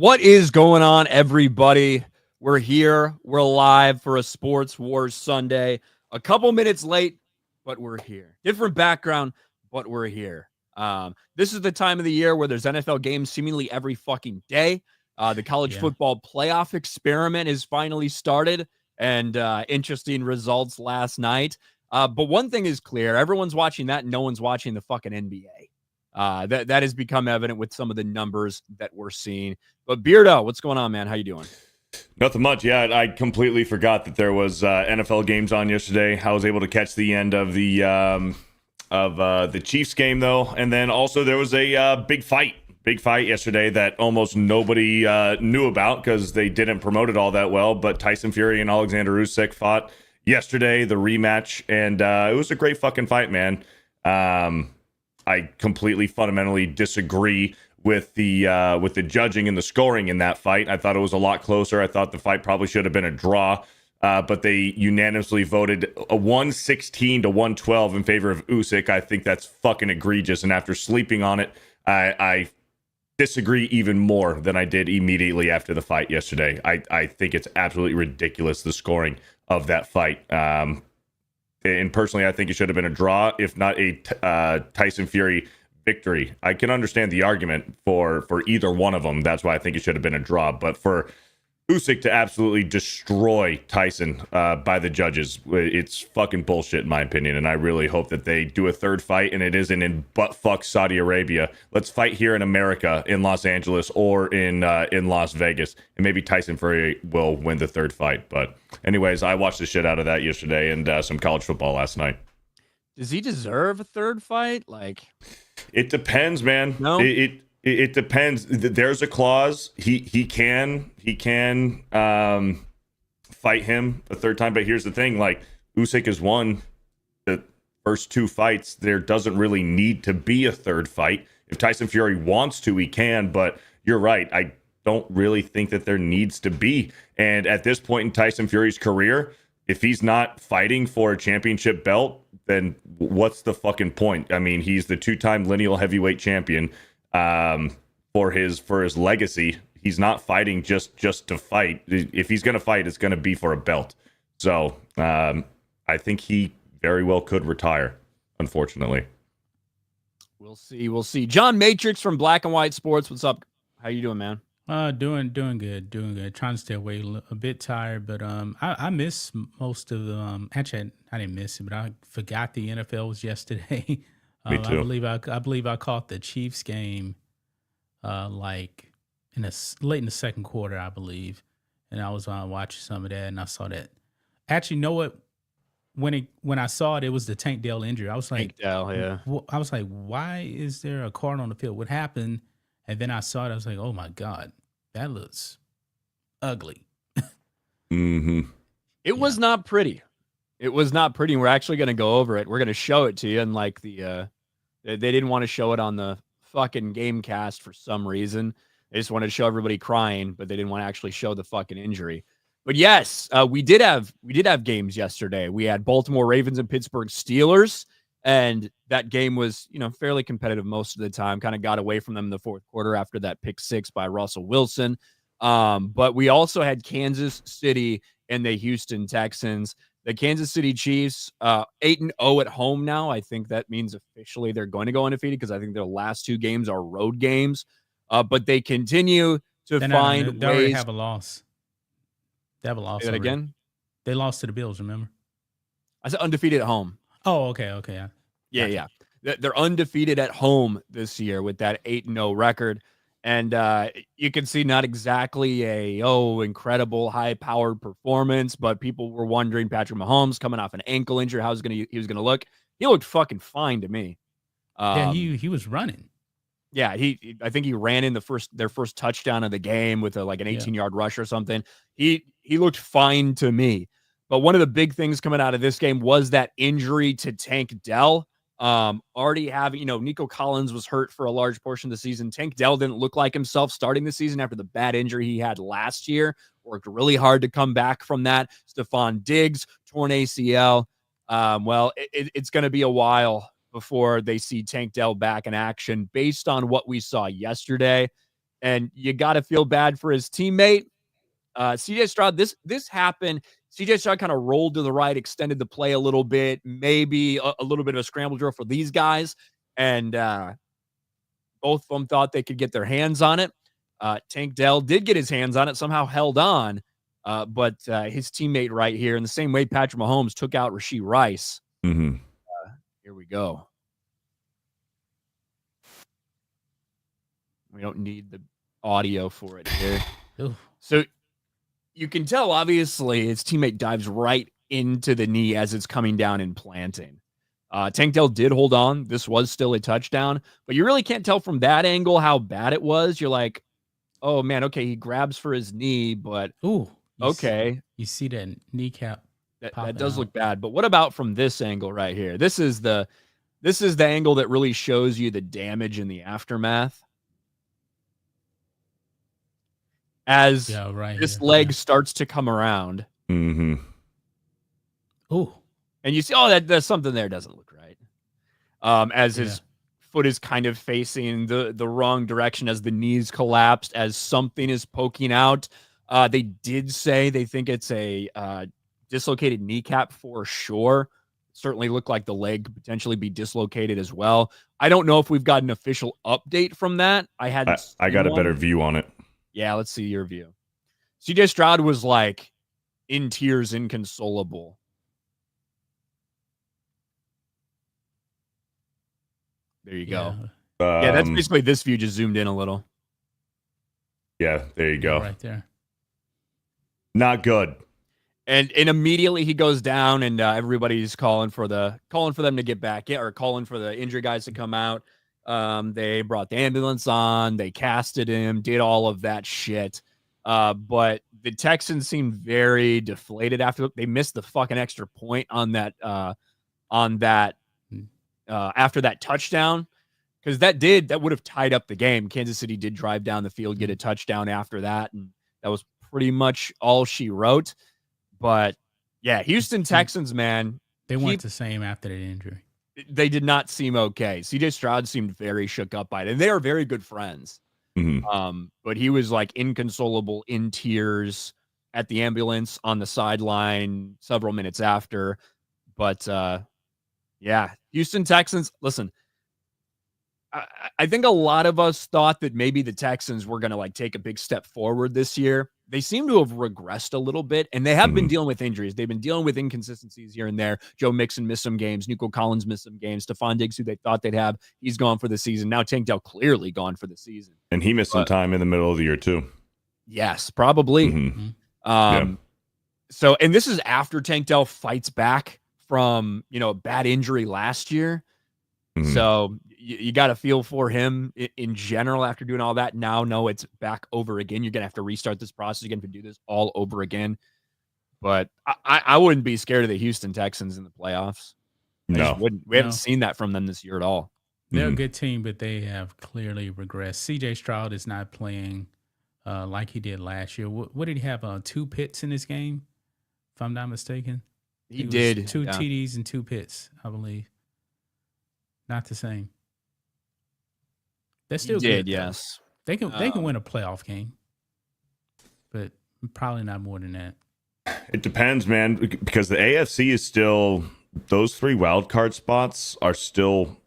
What is going on, everybody? We're here. We're live for a Sports Wars Sunday. A couple minutes late, but we're here. Different background, but we're here. This is the time of the year where there's NFL games seemingly every fucking day. The college football playoff experiment is finally started, and interesting results last night. But one thing is clear. Everyone's watching that, and no one's watching the fucking NBA. That has become evident with some of the numbers that we're seeing. But Beardo, what's going on, man? How you doing? Nothing much. Yeah, I completely forgot that there was NFL games on yesterday. I was able to catch the end of the Chiefs game though, and then also there was a big fight yesterday that almost nobody knew about because they didn't promote it all that well. But Tyson Fury and Alexander Usyk fought yesterday, the rematch, and it was a great fucking fight, man. I completely fundamentally disagree with the judging and the scoring in that fight. I thought it was a lot closer. I thought the fight probably should have been a draw, but they unanimously voted a 116 to 112 in favor of Usyk. I think that's fucking egregious, and after sleeping on it, I disagree even more than I did immediately after the fight yesterday. I think it's absolutely ridiculous, the scoring of that fight. And personally, I think it should have been a draw, if not a Tyson Fury victory. I can understand the argument for either one of them. That's why I think it should have been a draw. But for Usyk to absolutely destroy Tyson by the judges, it's fucking bullshit in my opinion. And I really hope that they do a third fight and it isn't in buttfuck Saudi Arabia. Let's fight here in America, in Los Angeles, or in Las Vegas, and maybe Tyson Fury will win the third fight. But anyways, I watched the shit out of that yesterday and some college football last night. Does he deserve a third fight? Like, it depends, man. No? It depends. There's a clause. He can fight him a third time. But here's the thing: like, Usyk has won the first two fights. There doesn't really need to be a third fight. If Tyson Fury wants to, he can. But you're right. I don't really think that there needs to be. And at this point in Tyson Fury's career, if he's not fighting for a championship belt, then what's the fucking point? I mean, he's the two-time lineal heavyweight champion. For his legacy, he's not fighting just to fight. If he's gonna fight, it's gonna be for a belt. So I think he very well could retire, unfortunately. We'll see. John Matrix from Black and White Sports. What's up? How you doing, man? Doing good. Trying to stay awake. A bit tired, but I missed most of the. Actually, I didn't miss it, but I forgot the NFL was yesterday. Me too. I believe I caught the Chiefs game, like late in the second quarter, I believe, and I was watching some of that, and I saw that. Actually, you know what? When I saw it, it was the Tank Dell injury. I was like, Tank Dell, yeah. I was like, why is there a card on the field? What happened? And then I saw it. I was like, oh my God, that looks ugly. Mm-hmm. It was not pretty. It was not pretty. We're actually going to go over it. We're going to show it to you. And like they didn't want to show it on the fucking game cast for some reason. They just wanted to show everybody crying, but they didn't want to actually show the fucking injury. But yes, we did have games yesterday. We had Baltimore Ravens and Pittsburgh Steelers. And that game was, fairly competitive most of the time. Kind of got away from them in the fourth quarter after that pick six by Russell Wilson. But we also had Kansas City and the Houston Texans. The Kansas City Chiefs, 8-0 at home now. I think that means officially they're going to go undefeated because I think their last two games are road games. But they continue to find ways. They already have a loss. They have a loss. Say that again? They lost to the Bills, remember? I said undefeated at home. Oh, okay. Yeah. They're undefeated at home this year with that 8-0 record. And you can see not exactly incredible high-powered performance, but people were wondering, Patrick Mahomes coming off an ankle injury, how he was gonna look. He looked fucking fine to me. He was running. Yeah, I think he ran in their first touchdown of the game with an 18-yard rush or something. He looked fine to me. But one of the big things coming out of this game was that injury to Tank Dell. Already having, Nico Collins was hurt for a large portion of the season. Tank Dell didn't look like himself starting the season after the bad injury he had last year. Worked really hard to come back from that. Stephon Diggs, torn ACL. It's going to be a while before they see Tank Dell back in action based on what we saw yesterday. and you got to feel bad for his teammate. CJ Stroud, this happened. CJ Stroud kind of rolled to the right, extended the play a little bit, maybe a little bit of a scramble drill for these guys, and both of them thought they could get their hands on it. Tank Dell did get his hands on it, somehow held on, but his teammate right here, in the same way Patrick Mahomes took out Rashee Rice. Mm-hmm. Here we go. We don't need the audio for it here. So you can tell, obviously, his teammate dives right into the knee as it's coming down and planting. Tank Dell did hold on. This was still a touchdown, but you really can't tell from that angle how bad it was. You're like, oh, man, okay, he grabs for his knee, but okay. You see that kneecap. That does look bad. But what about from this angle right here? This is the angle that really shows you the damage in the aftermath. As this leg starts to come around. Mm-hmm. Oh. And you see, there's something there doesn't look right. As his foot is kind of facing the wrong direction, as the knees collapsed, as something is poking out. They did say they think it's a dislocated kneecap for sure. Certainly looked like the leg could potentially be dislocated as well. I don't know if we've got an official update from that. I got a better view on it. Yeah, let's see your view. CJ Stroud was like in tears, inconsolable. There you go. Yeah, that's basically this view, just zoomed in a little. Yeah, there you go. Right there. Not good. And immediately he goes down, and everybody's calling for them to get back in, or calling for the injured guys to come out. They brought the ambulance on, they casted him, did all of that shit. But the Texans seemed very deflated after they missed the fucking extra point on that after that touchdown, because that would have tied up the game. Kansas City did drive down the field, get a touchdown after that, and that was pretty much all she wrote. But yeah, Houston Texans, man, they weren't the same after the injury. They did not seem okay. CJ Stroud seemed very shook up by it, and they are very good friends. Mm-hmm. But he was like inconsolable, in tears at the ambulance on the sideline several minutes after. But yeah, Houston Texans, listen, I think a lot of us thought that maybe the Texans were going to like take a big step forward this year. They seem to have regressed a little bit, and they have been dealing with injuries. They've been dealing with inconsistencies here and there. Joe Mixon missed some games. Nico Collins missed some games. Stephon Diggs, who they thought they'd have, he's gone for the season. Now Tank Dell clearly gone for the season. And he missed some time in the middle of the year too. Yes, probably. Mm-hmm. So, and this is after Tank Dell fights back from, a bad injury last year. Mm-hmm. So you got to feel for him in general after doing all that. Now, no, it's back over again. You're going to have to restart this process again to do this all over again. But I wouldn't be scared of the Houston Texans in the playoffs. No. We haven't seen that from them this year at all. They're a good team, but they have clearly regressed. CJ Stroud is not playing like he did last year. What did he have? 2 pits in this game, if I'm not mistaken? He did. 2 TDs and 2 pits, I believe. Not the same. They're still good. Yes. They can win a playoff game, but probably not more than that. It depends, man, because the AFC is still, those 3 wild card spots are still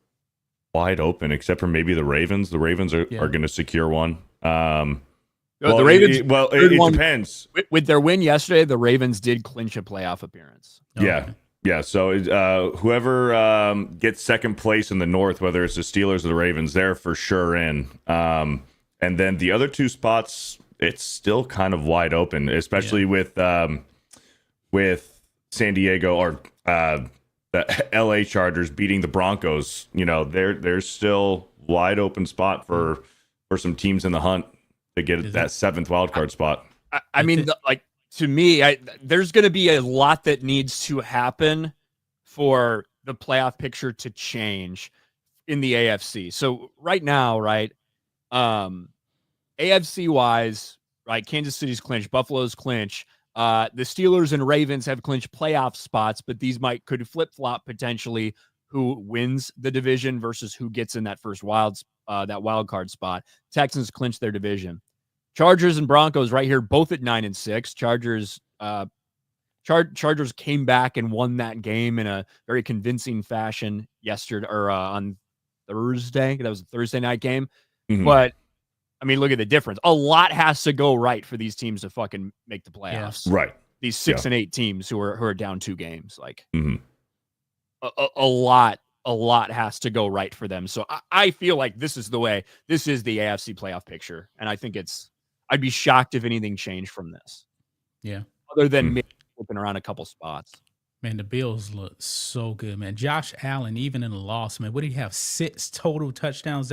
wide open, except for maybe the Ravens. The Ravens are going to secure one. The Ravens. It depends. With their win yesterday, the Ravens did clinch a playoff appearance. Yeah. Yeah, so whoever gets second place in the North, whether it's the Steelers or the Ravens, they're for sure in. And then the other 2 spots, it's still kind of wide open, especially with San Diego or the LA Chargers beating the Broncos. There's still wide open spot for some teams in the hunt to get that 7th wild card spot. I mean, to me, there's going to be a lot that needs to happen for the playoff picture to change in the AFC. So right now, right, AFC wise, right, Kansas City's clinched, Buffalo's clinched. The Steelers and Ravens have clinched playoff spots, but these could flip flop potentially who wins the division versus who gets in that first wild that wild card spot. Texans clinched their division. Chargers and Broncos right here, both at 9-6. Chargers came back and won that game in a very convincing fashion yesterday or on Thursday. That was a Thursday night game. Mhm. But I mean, look at the difference. A lot has to go right for these teams to fucking make the playoffs. Right. These 6 and 8 teams who are down 2 games, like Mhm. a lot has to go right for them. So I feel like this is the way. This is the AFC playoff picture, and I think I'd be shocked if anything changed from this. Yeah. Other than maybe flipping around a couple spots. Man, the Bills look so good, man. Josh Allen, even in the loss, man, what did he have? 6 total touchdowns.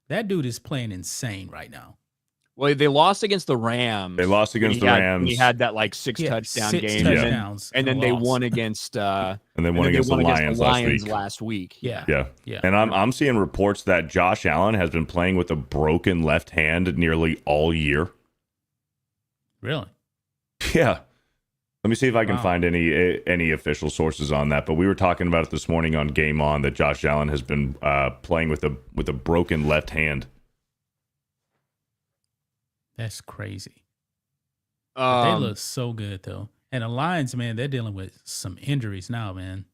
That dude is playing insane right now. Well, they lost against the Rams. They lost against the Rams. He had that like 6 touchdown game. Touchdowns and then they won against and then won against the Lions last week. Yeah. And I'm seeing reports that Josh Allen has been playing with a broken left hand nearly all year. Really? Yeah. Let me see if I can find any official sources on that. But we were talking about it this morning on Game On that Josh Allen has been playing with a broken left hand. That's crazy. They look so good though. And the Lions, man, they're dealing with some injuries now, man.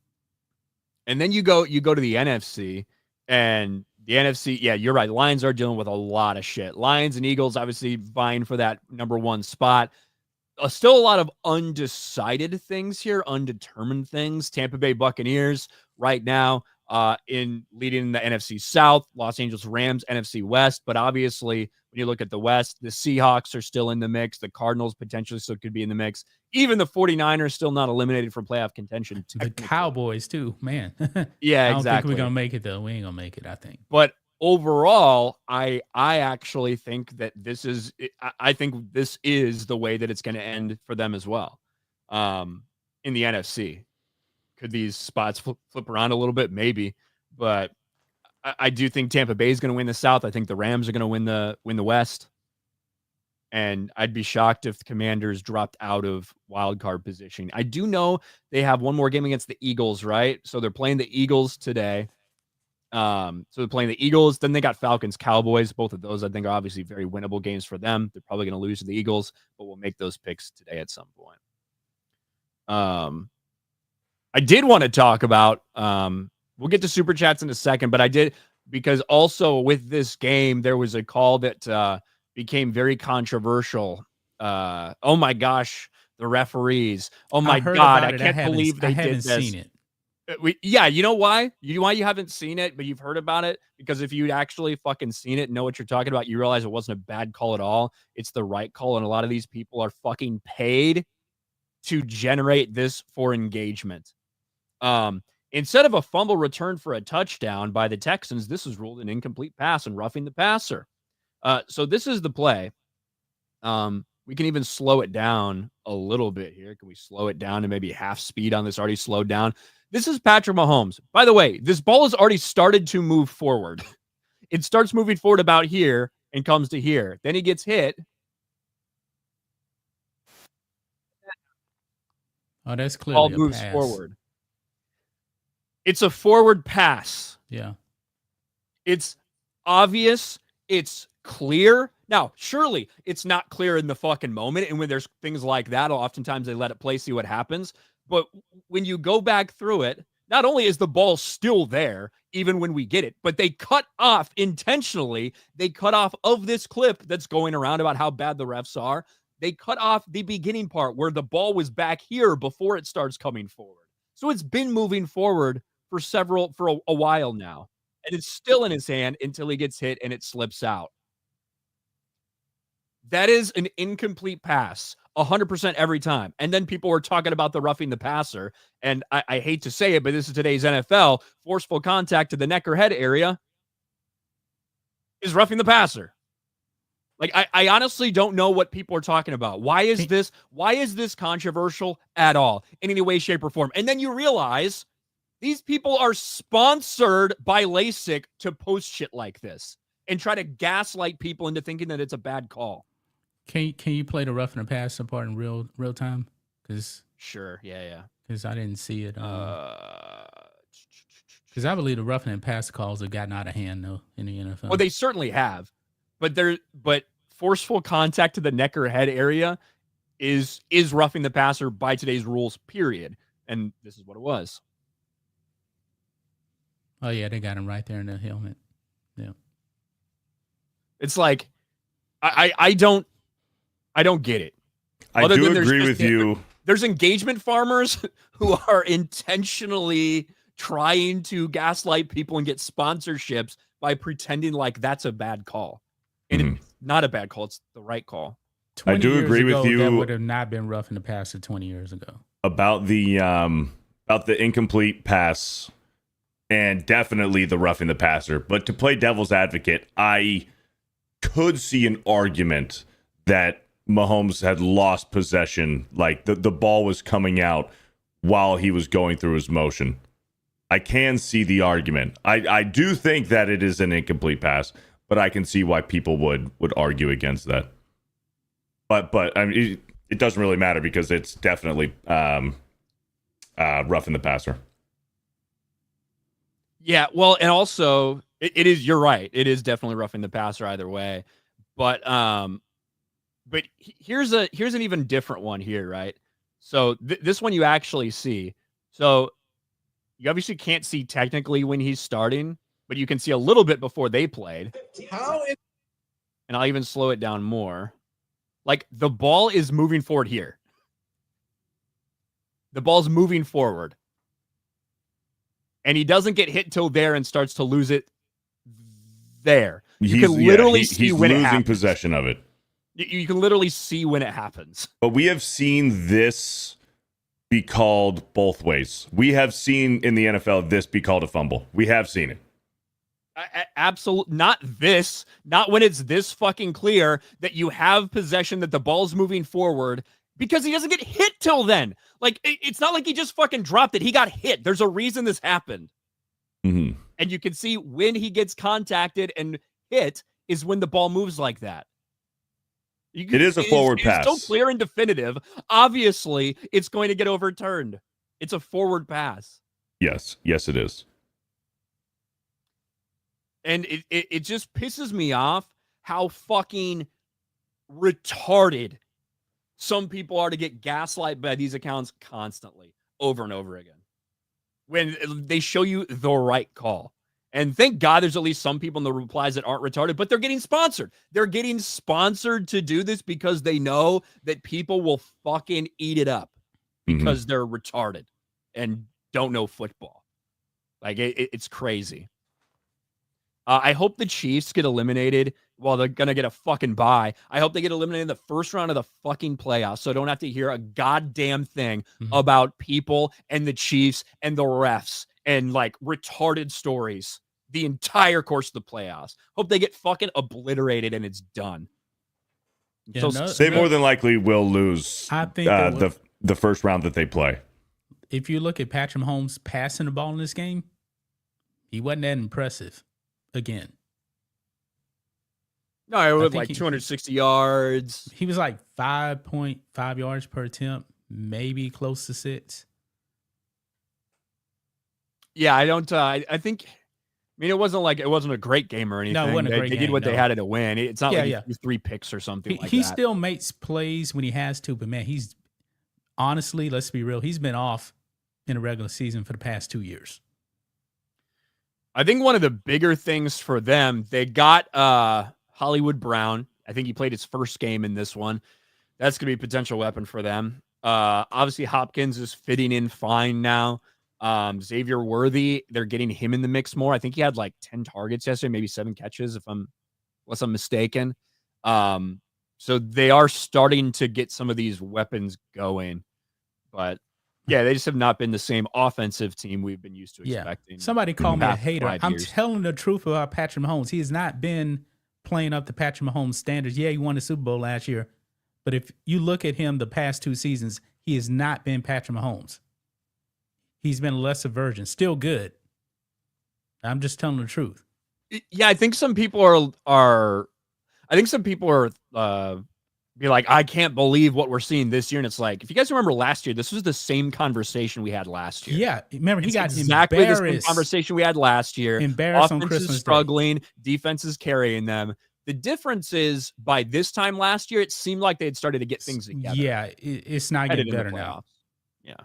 And then you go to the NFC, and the NFC, yeah, you're right. Lions are dealing with a lot of shit. Lions and Eagles obviously vying for that number 1 spot. Still a lot of undecided things here, undetermined things. Tampa Bay Buccaneers right now in leading the NFC South, Los Angeles Rams, NFC West. But obviously, when you look at the West, the Seahawks are still in the mix. The Cardinals potentially still could be in the mix. Even the 49ers still not eliminated from playoff contention. The Cowboys too, man. Yeah, I don't exactly. think we're going to make it though. We ain't going to make it, I think. But overall, I actually think that I think this is the way that it's going to end for them as well. In the NFC, could these spots flip around a little bit? Maybe, but I do think Tampa Bay is going to win the South. I think the Rams are going to win the West, and I'd be shocked if the Commanders dropped out of wild card position. I do know they have one more game against the Eagles, right? So they're playing the Eagles today. So they're playing the Eagles. Then they got Falcons, Cowboys. Both of those, I think, are obviously very winnable games for them. They're probably going to lose to the Eagles, but we'll make those picks today at some point. I did want to talk about, we'll get to super chats in a second, but I did, because also with this game, there was a call that became very controversial. Oh my gosh, the referees. Oh my God, I can't believe they did this. I haven't seen it. Yeah, you know why? Why you haven't seen it, but you've heard about it? Because if you'd actually fucking seen it and know what you're talking about, you realize it wasn't a bad call at all. It's the right call, and a lot of these people are fucking paid to generate this for engagement. Instead of a fumble return for a touchdown by the Texans, this is ruled an incomplete pass and roughing the passer. So this is the play. We can even slow it down a little bit here. Can we slow it down to maybe half speed on this already slowed down? This is Patrick Mahomes. By the way, this ball has already started to move forward. It starts moving forward about here and comes to here. Then he gets hit. Oh, that's clearly ball moves forward. It's a forward pass. Yeah. It's obvious. It's clear. Now, surely it's not clear in the fucking moment. And when there's things like that, oftentimes they let it play, see what happens. But when you go back through it, not only is the ball still there, even when we get it, but they cut off intentionally. They cut off of this clip that's going around about how bad the refs are. They cut off the beginning part where the ball was back here before it starts coming forward. So it's been moving forward for a while now. And it's still in his hand until he gets hit and it slips out. That is an incomplete pass 100% every time. And then people were talking about the roughing the passer. And I hate to say it, but this is today's NFL. Forceful contact to the neck or head area is roughing the passer. Like, I honestly don't know what people are talking about. Why is this controversial at all in any way, shape, or form? And then you realize these people are sponsored by LASIK to post shit like this and try to gaslight people into thinking that it's a bad call. Can you play the roughing the passer part in real time? Because sure, yeah. Because I didn't see it. Because I believe the roughing and pass calls have gotten out of hand though in the NFL. Well, they certainly have, but forceful contact to the neck or head area is roughing the passer by today's rules. Period. And this is what it was. Oh yeah, they got him right there in the helmet. Yeah. It's like I don't get it. I do agree with you. There's engagement farmers who are intentionally trying to gaslight people and get sponsorships by pretending like that's a bad call. And it's not a bad call. It's the right call. I do agree with you. That would have not been rough in the passer 20 years ago. About the incomplete pass and definitely the roughing the passer. But to play devil's advocate, I could see an argument that Mahomes had lost possession, like the ball was coming out while he was going through his motion. I can see the argument. I do think that it is an incomplete pass, but I can see why people would argue against that. But I mean, it doesn't really matter because it's definitely roughing the passer. Yeah, well, and also it is. You're right. It is definitely roughing the passer either way. But here's an even different one here, right? So this one you actually see. So you obviously can't see technically when he's starting, but you can see a little bit before they played. And I'll even slow it down more. Like the ball is moving forward here. The ball's moving forward. And he doesn't get hit till there and starts to lose it there. You can literally see when he's losing it possession of it. You can literally see when it happens. But we have seen this be called both ways. We have seen in the NFL this be called a fumble. We have seen it. Absolutely. Not when it's this fucking clear that you have possession, that the ball's moving forward, because he doesn't get hit till then. Like, it's not like he just fucking dropped it. He got hit. There's a reason this happened. Mm-hmm. And you can see when he gets contacted and hit is when the ball moves like that. It is a forward pass. It's so clear and definitive. Obviously, it's going to get overturned. It's a forward pass. Yes, it is. And it just pisses me off how fucking retarded some people are to get gaslight by these accounts constantly, over and over again, when they show you the right call. And thank God there's at least some people in the replies that aren't retarded, but they're getting sponsored. They're getting sponsored to do this because they know that people will fucking eat it up because they're retarded and don't know football. Like, it's crazy. I hope the Chiefs get eliminated. Well, they're going to get a fucking bye. I hope they get eliminated in the first round of the fucking playoffs, so I don't have to hear a goddamn thing about people and the Chiefs and the refs and like retarded stories the entire course of the playoffs. Hope they get fucking obliterated and it's done. Yeah, they more than likely will lose. I think the first round that they play. If you look at Patrick Mahomes passing the ball in this game, he wasn't that impressive. Again, no, it was like 260 yards. He was like 5.5 yards per attempt, maybe close to 6. Yeah, I don't. I think. I mean, it wasn't a great game or anything. No, it wasn't a great game. They did what they had to win. It's not like he 3 picks or something like that. He still makes plays when he has to, but man, he's honestly, let's be real, he's been off in a regular season for the past 2 years. I think one of the bigger things for them, they got Hollywood Brown. I think he played his first game in this one. That's going to be a potential weapon for them. Obviously, Hopkins is fitting in fine now. Xavier Worthy, they're getting him in the mix more. I think he had like 10 targets yesterday, maybe 7 catches, unless I'm mistaken. So they are starting to get some of these weapons going. But yeah, they just have not been the same offensive team we've been used to expecting. Somebody called me a hater. I'm years. telling the truth about Patrick Mahomes. He has not been playing up to Patrick Mahomes' standards. Yeah, he won the Super Bowl last year. But if you look at him the past 2 seasons, he has not been Patrick Mahomes. He's been a lesser version. Still good. I'm just telling the truth. Yeah, I think some people are be like, I can't believe what we're seeing this year. And it's like, if you guys remember last year, this was the same conversation we had last year. Yeah, remember he got exactly the same conversation we had last year. Embarrassed on Offense Christmas is struggling, defense is carrying them. The difference is by this time last year, it seemed like they had started to get things together. Yeah, it's not getting better now. Yeah.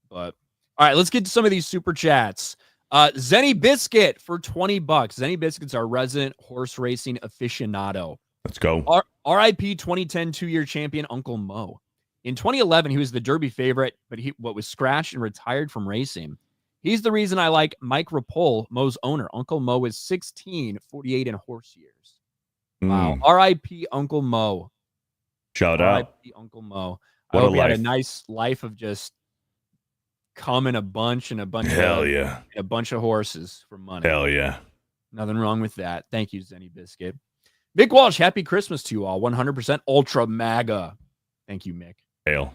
But all right, let's get to some of these super chats. Zenny Biscuit for $20. Zenny Biscuit's our resident horse racing aficionado. Let's go. RIP 2010 two-year champion Uncle Mo. In 2011, he was the Derby favorite, but he was scratched and retired from racing. He's the reason I like Mike Rapole, Mo's owner. Uncle Mo is 16, 48 in horse years. Wow. RIP Uncle Mo. Shout out. RIP Uncle Mo. What I hope a he had life. a nice life of just coming a bunch and a bunch Hell of yeah. a bunch of horses for money. Hell yeah. Nothing wrong with that. Thank you, Zenny Biscuit. Mick Walsh, happy Christmas to you all. 100% Ultra MAGA. Thank you, Mick. Hail.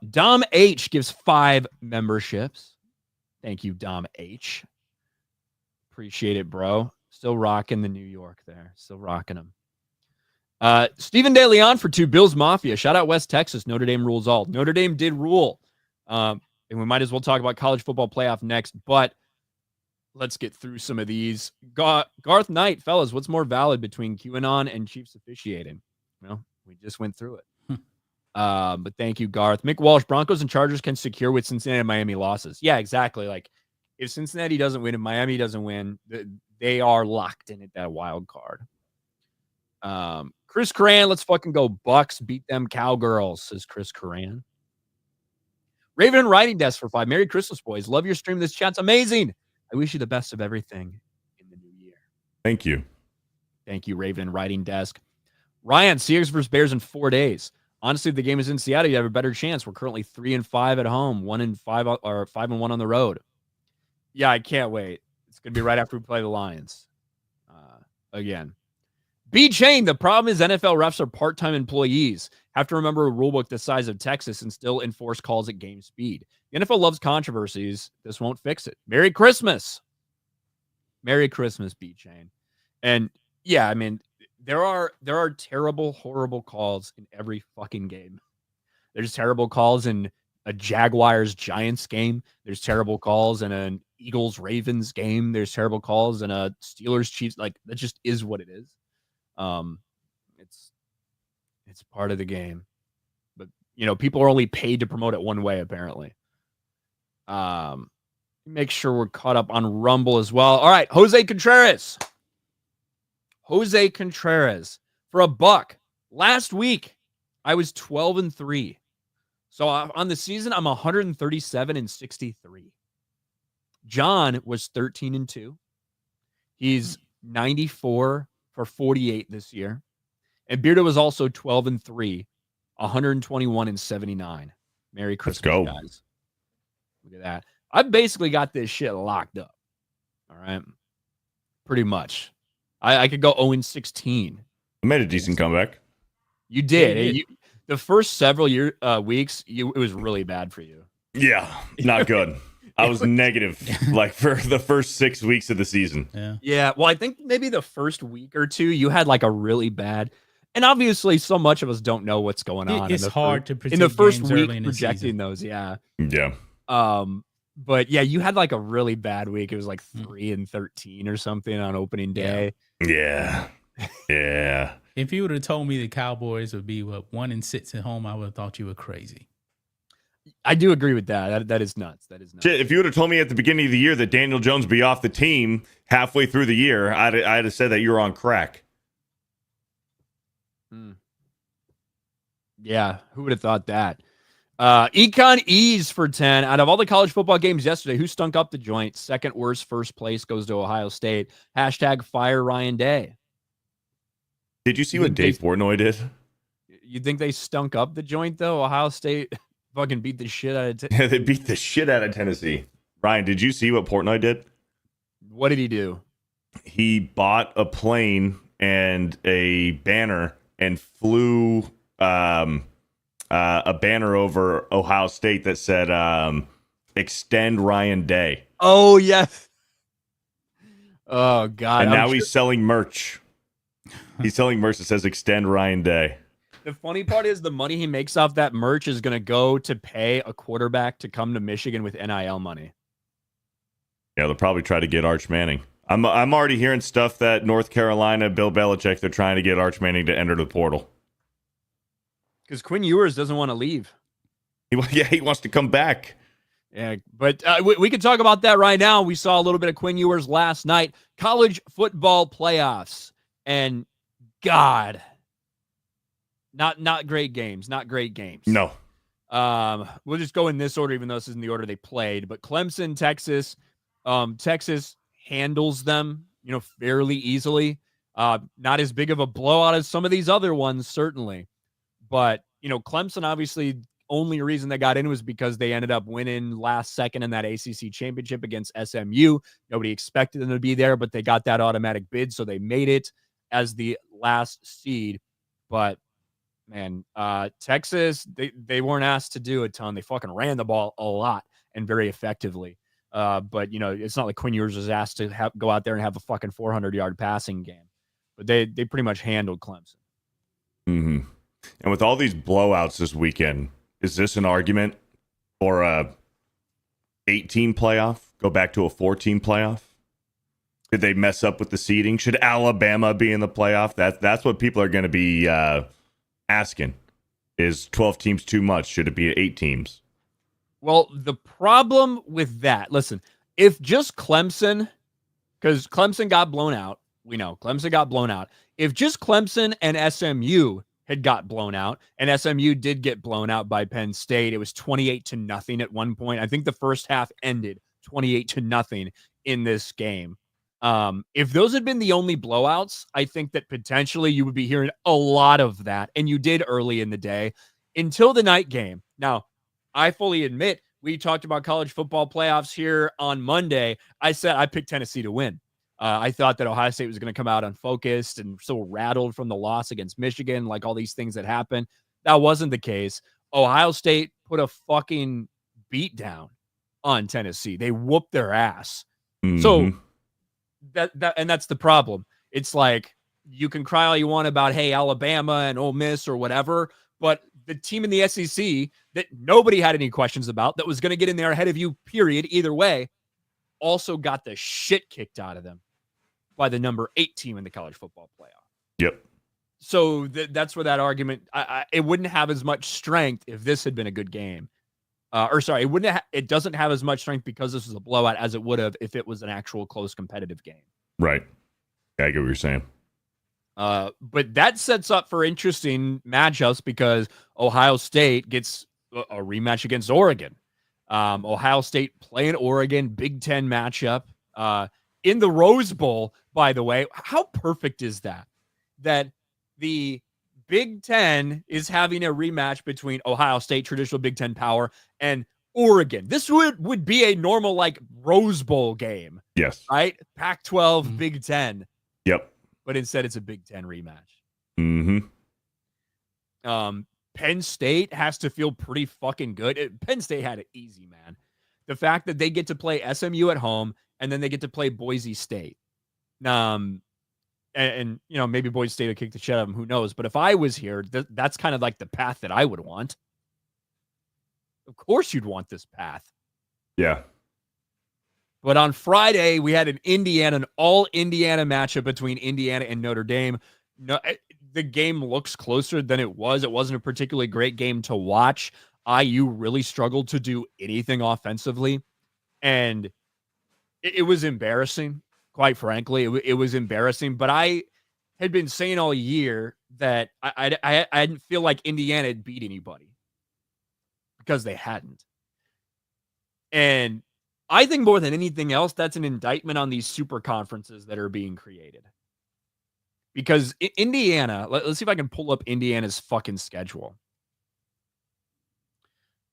Dom H gives 5 memberships. Thank you, Dom H. Appreciate it, bro. Still rocking the New York there. Still rocking them. Stephen De Leon for 2. Bills Mafia. Shout out West Texas. Notre Dame rules all. Notre Dame did rule. And we might as well talk about college football playoff next, but let's get through some of these. Garth Knight, fellas, what's more valid between QAnon and Chiefs officiating? Well, we just went through it. But thank you, Garth. Mick Walsh, Broncos and Chargers can secure with Cincinnati and Miami losses. Yeah, exactly. Like, if Cincinnati doesn't win and Miami doesn't win, they are locked in at that wild card. Chris Coran, let's fucking go Bucks. Beat them Cowgirls, says Chris Coran. Raven and Writing Desk for 5. Merry Christmas, boys. Love your stream. This chat's amazing. I wish you the best of everything in the new year. Thank you. Thank you, Raven and Writing Desk. Ryan, Seahawks versus Bears in 4 days. Honestly, if the game is in Seattle, you have a better chance. We're currently 3-5 at home, 1-5 or 5-1 on the road. Yeah, I can't wait. It's gonna be right after we play the Lions again. B Chain. The problem is NFL refs are part-time employees. Have to remember a rulebook the size of Texas and still enforce calls at game speed. The NFL loves controversies. This won't fix it. Merry Christmas. Merry Christmas, B Chain. And yeah, I mean, there are terrible, horrible calls in every fucking game. There's terrible calls in a Jaguars-Giants game. There's terrible calls in an Eagles-Ravens game. There's terrible calls in a Steelers-Chiefs. Like, that just is what it is. It's part of the game. But, people are only paid to promote it one way, apparently. Make sure we're caught up on Rumble as well. All right, Jose Contreras. Jose Contreras for $1. Last week, I was 12-3. So on the season, I'm 137-63. John was 13-2. He's 94 for 48 this year. And Beardo was also 12-3, 121-79. Merry Christmas, guys. Look at that. I've basically got this shit locked up. All right. Pretty much. I could go 0-16. I made a decent comeback. You did. The first several weeks, it was really bad for you. Yeah, not good. I was negative like for the first 6 weeks of the season. Yeah. Well, I think maybe the first week or two, you had like a really bad. And obviously, so much of us don't know what's going on. It's hard to predict in the first week in projecting those. Yeah. Yeah. But yeah, you had like a really bad week. It was like 3-13 or something on opening day. Yeah. Yeah. If you would have told me the Cowboys would be 1-6 at home, I would have thought you were crazy. I do agree with that. That is nuts. That is nuts. Shit, if you would have told me at the beginning of the year that Daniel Jones would be off the team halfway through the year, I'd have said that you were on crack. Yeah, who would have thought that? Econ Ease for 10. Out of all the college football games yesterday, who stunk up the joint? Second worst, first place goes to Ohio State. # fire Ryan Day. Did you see what Dave Portnoy did? You think they stunk up the joint, though? Ohio State fucking beat the shit out of Yeah, they beat the shit out of Tennessee. Ryan, did you see what Portnoy did? What did he do? He bought a plane and a banner and flew a banner over Ohio State that said extend Ryan Day. Oh, yes. Oh, God. And now he's selling merch. He's selling merch that says extend Ryan Day. The funny part is the money he makes off that merch is going to go to pay a quarterback to come to Michigan with NIL money. Yeah, they'll probably try to get Arch Manning. I'm already hearing stuff that North Carolina, Bill Belichick, they're trying to get Arch Manning to enter the portal. Because Quinn Ewers doesn't want to leave. He wants to come back. Yeah, but we can talk about that right now. We saw a little bit of Quinn Ewers last night. College football playoffs. And God, not great games. Not great games. No. We'll just go in this order, even though this isn't the order they played. But Clemson, Texas. Texas handles them, fairly easily. Not as big of a blowout as some of these other ones, certainly. But, Clemson, obviously, only reason they got in was because they ended up winning last second in that ACC championship against SMU. Nobody expected them to be there, but they got that automatic bid, so they made it as the last seed. But, man, Texas, they weren't asked to do a ton. They fucking ran the ball a lot and very effectively. But, it's not like Quinn Ewers was asked to go out there and have a fucking 400-yard passing game. But they pretty much handled Clemson. Mm-hmm. And with all these blowouts this weekend, is this an argument for a 8-team playoff? Go back to a 4-team playoff? Did they mess up with the seeding? Should Alabama be in the playoff? That's what people are going to be asking. Is 12 teams too much? Should it be 8 teams? Well, the problem with that, listen, if just Clemson, because Clemson got blown out, we know Clemson got blown out. If just Clemson and SMU had got blown out, and SMU did get blown out by Penn State, it was 28-0 at one point. I think the first half ended 28-0 in this game. If those had been the only blowouts, I think that potentially you would be hearing a lot of that, and you did early in the day until the night game. Now, I fully admit, we talked about college football playoffs here on Monday. I said I picked Tennessee to win. I thought that Ohio State was going to come out unfocused and so rattled from the loss against Michigan, like all these things that happened. That wasn't the case. Ohio State put a fucking beat down on Tennessee. They whooped their ass. Mm-hmm. So that's the problem. It's like you can cry all you want about, hey, Alabama and Ole Miss or whatever, but the team in the SEC that nobody had any questions about, that was going to get in there ahead of you, period, either way, also got the shit kicked out of them by the number 8 team in the college football playoff. Yep. So that's where that argument, it wouldn't have as much strength if this had been a good game. It doesn't have as much strength because this was a blowout as it would have if it was an actual close competitive game. Right. I get what you're saying. But that sets up for interesting matchups because Ohio State gets a rematch against Oregon. Ohio State playing Oregon, Big Ten matchup in the Rose Bowl, by the way. How perfect is that? That the Big Ten is having a rematch between Ohio State, traditional Big Ten power, and Oregon. This would be a normal, like, Rose Bowl game. Yes. Right? Pac-12, Big Ten. Yep. But instead, it's a Big Ten rematch. Mm-hmm. Penn State has to feel pretty fucking good. Penn State had it easy, man. The fact that they get to play SMU at home and then they get to play Boise State. And maybe Boise State will kick the shit out of them. Who knows? But if I was here, that's kind of like the path that I would want. Of course you'd want this path. Yeah. But on Friday, we had an all-Indiana matchup between Indiana and Notre Dame. No, the game looks closer than it was. It wasn't a particularly great game to watch. IU really struggled to do anything offensively. And it was embarrassing, quite frankly. It was embarrassing. But I had been saying all year that I didn't feel like Indiana had beat anybody because they hadn't. And I think more than anything else, that's an indictment on these super conferences that are being created. Because Indiana, let's see if I can pull up Indiana's fucking schedule.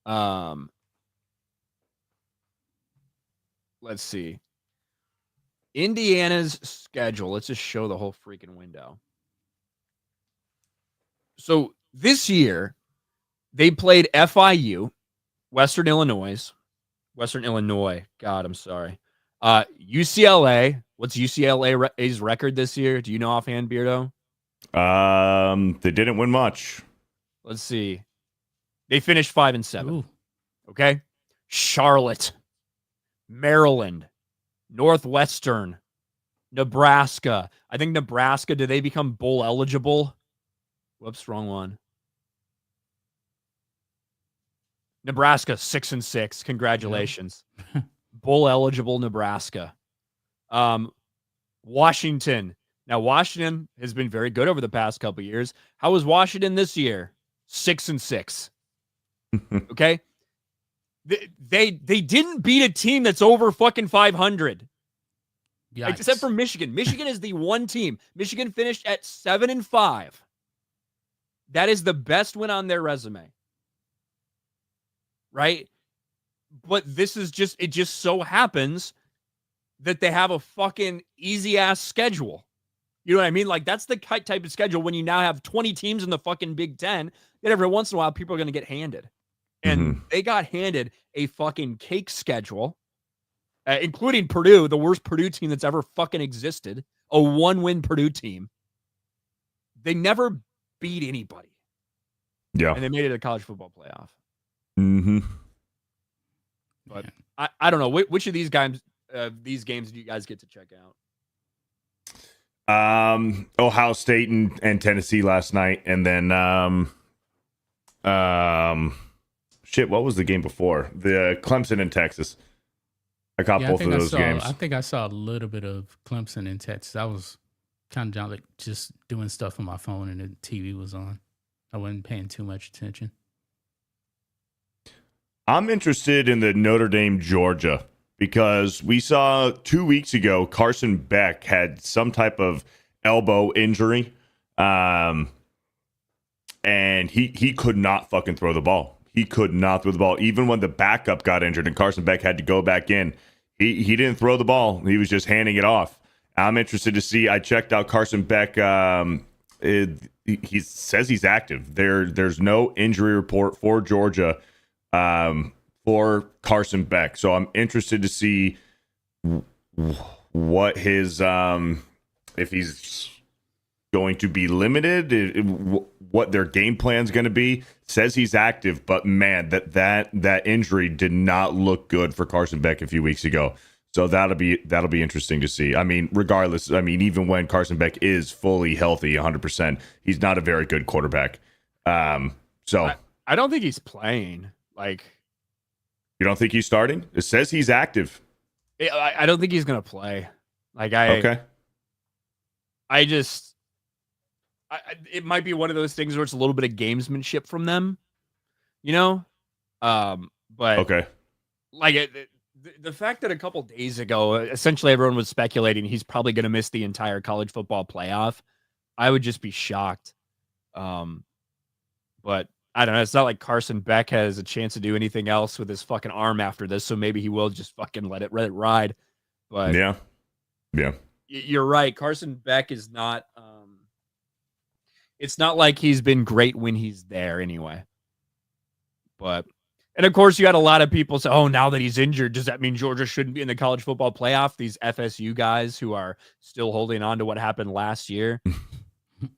Let's see. Indiana's schedule. Let's just show the whole freaking window. So this year, they played FIU, Western Illinois. God, I'm sorry. UCLA. What's UCLA's record this year? Do you know offhand, Beardo? They didn't win much. Let's see. They finished 5-7. Ooh. Okay. Charlotte, Maryland, Northwestern, Nebraska. I think Nebraska, did they become bowl eligible? Whoops, wrong one. Nebraska 6-6. Congratulations. Yep. Bowl eligible Nebraska. Washington. Now Washington has been very good over the past couple of years. How was Washington this year? 6-6. Okay. They didn't beat a team that's over fucking 500. Yikes. Except for Michigan. Michigan is the one team. Michigan finished at 7-5. That is the best win on their resume. Right? But this is just, it just so happens that they have a fucking easy ass schedule. You know what I mean? Like, that's the type of schedule when you now have 20 teams in the fucking Big Ten, that every once in a while people are going to get handed. And they got handed a fucking cake schedule, including Purdue, the worst Purdue team that's ever fucking existed, a 1-win Purdue team. They never beat anybody. Yeah. And they made it a college football playoff. Mm-hmm. But I don't know. Which of these games do you guys get to check out? Ohio State and Tennessee last night. And then, what was the game before? The Clemson and Texas. I caught both of those games. I think I saw a little bit of Clemson and Texas. I was kind of like just doing stuff on my phone and the TV was on. I wasn't paying too much attention. I'm interested in the Notre Dame, Georgia, because we saw 2 weeks ago Carson Beck had some type of elbow injury, and he could not fucking throw the ball. He could not throw the ball. Even when the backup got injured and Carson Beck had to go back in, he didn't throw the ball. He was just handing it off. I'm interested to see. I checked out Carson Beck. He says he's active. There's no injury report for Georgia for Carson Beck. So I'm interested to see what his if he's going to be limited, what their game plan is going to be. Says he's active, but man, that injury did not look good for Carson Beck a few weeks ago. So that'll be interesting to see. I mean, regardless, even when Carson Beck is fully healthy, 100%, he's not a very good quarterback. So I don't think he's playing. Like, you don't think he's starting? It says he's active. I don't think he's gonna play. Like, okay. It might be one of those things where it's a little bit of gamesmanship from them, you know. But okay, like the fact that a couple days ago, essentially everyone was speculating he's probably going to miss the entire college football playoff, I would just be shocked. But I don't know. It's not like Carson Beck has a chance to do anything else with his fucking arm after this, so maybe he will just fucking let it ride. But yeah, you're right. Carson Beck is not. It's not like he's been great when he's there anyway. But, and of course, you had a lot of people say, oh, now that he's injured, does that mean Georgia shouldn't be in the college football playoff? These FSU guys who are still holding on to what happened last year.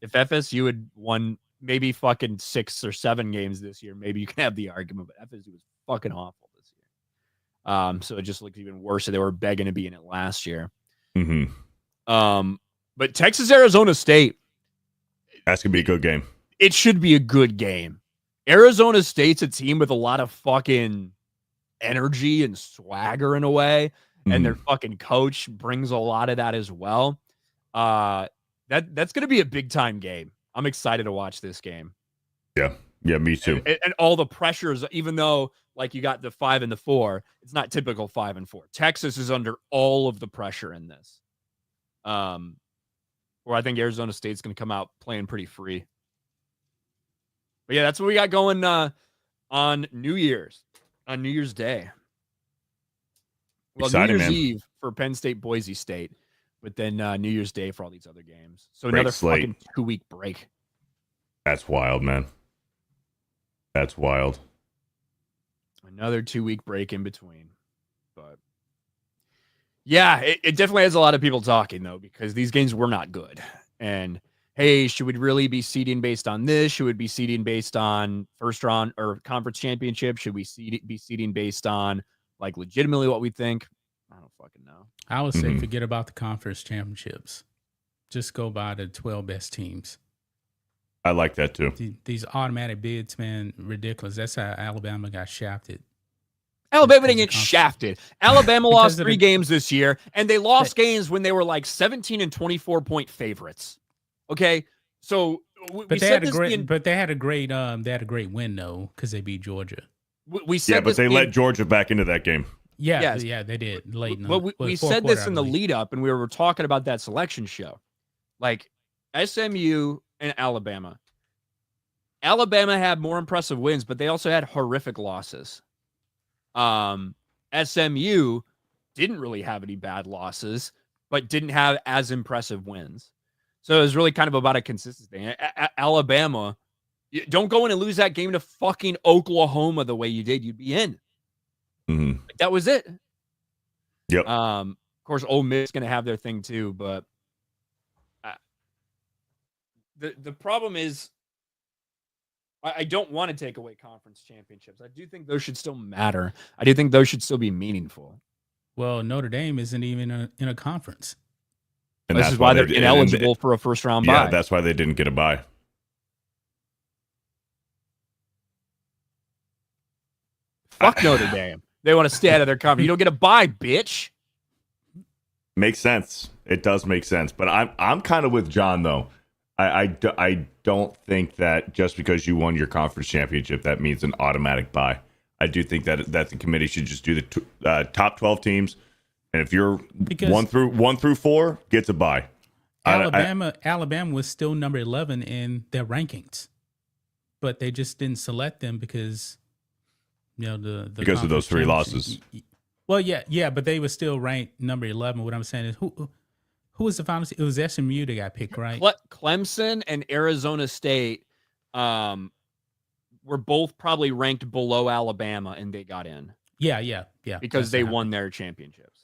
If FSU had won maybe fucking 6 or 7 games this year, maybe you can have the argument, but FSU was fucking awful this year. So it just looked even worse. So they were begging to be in it last year. Mm-hmm. But Texas, Arizona State. That's going to be a good game. It should be a good game. Arizona State's a team with a lot of fucking energy and swagger in a way. And their fucking coach brings a lot of that as well. That's going to be a big time game. I'm excited to watch this game. Yeah, me too. And all the pressures, even though like you got the 5 and the 4, it's not typical 5 and 4. Texas is under all of the pressure in this. Where I think Arizona State's going to come out playing pretty free. But yeah, that's what we got going on New Year's Day. Well, Exciting, New Year's man. Eve for Penn State, Boise State, but then New Year's Day for all these other games. So Great another slate. fucking 2-week break. That's wild, man. That's wild. Another 2-week break in between. But yeah, it definitely has a lot of people talking, though, because these games were not good. And hey, should we really be seeding based on this? Should we be seeding based on first round or conference championship? Should we be seeding based on like legitimately what we think? I don't fucking know. I would say forget about the conference championships. Just go by the 12 best teams. I like that too. These automatic bids, man, ridiculous. That's how Alabama got shafted. Alabama didn't get shafted. Alabama lost 3 the games this year, and they lost games when they were like 17 and 24-point favorites. Okay, so but they had a great win though because they beat Georgia. We said but they let Georgia back into that game. Yeah, they did late. But we said this in the lead up, and we were talking about that selection show, like SMU and Alabama. Alabama had more impressive wins, but they also had horrific losses. SMU didn't really have any bad losses, but didn't have as impressive wins. So it was really kind of about a consistency thing. Alabama, don't go in and lose that game to fucking Oklahoma the way you did. You'd be in. Mm-hmm. Like, that was it. Yep. Of course, Ole Miss is going to have their thing too, but the problem is I don't want to take away conference championships. I do think those should still matter. I do think those should still be meaningful. Well, Notre Dame isn't even in a conference. And this is why they're ineligible for a first round bye. Yeah, that's why they didn't get a bye. Fuck Notre Dame. They want to stay out of their conference. You don't get a bye, bitch. Makes sense. It does make sense. But I'm kind of with John though. I don't think that just because you won your conference championship that means an automatic bye. I do think that the committee should just do the top 12 teams, and if you're 1 through 4, gets a bye. Alabama was still number 11 in their rankings, but they just didn't select them because the because of those 3 losses. Well, yeah, but they were still ranked number 11. What I'm saying is who was the final? It was SMU that got picked, right? Clemson and Arizona State were both probably ranked below Alabama, and they got in. Yeah. Because they won their championships.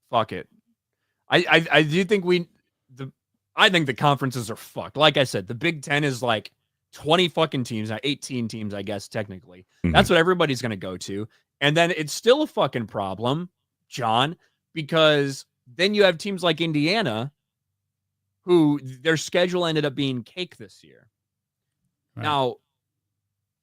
Fuck it. I do think I think the conferences are fucked. Like I said, the Big Ten is like 20 fucking teams, 18 teams, I guess, technically. Mm-hmm. That's what everybody's going to go to. And then it's still a fucking problem, John, because then you have teams like Indiana who their schedule ended up being cake this year. Right. Now,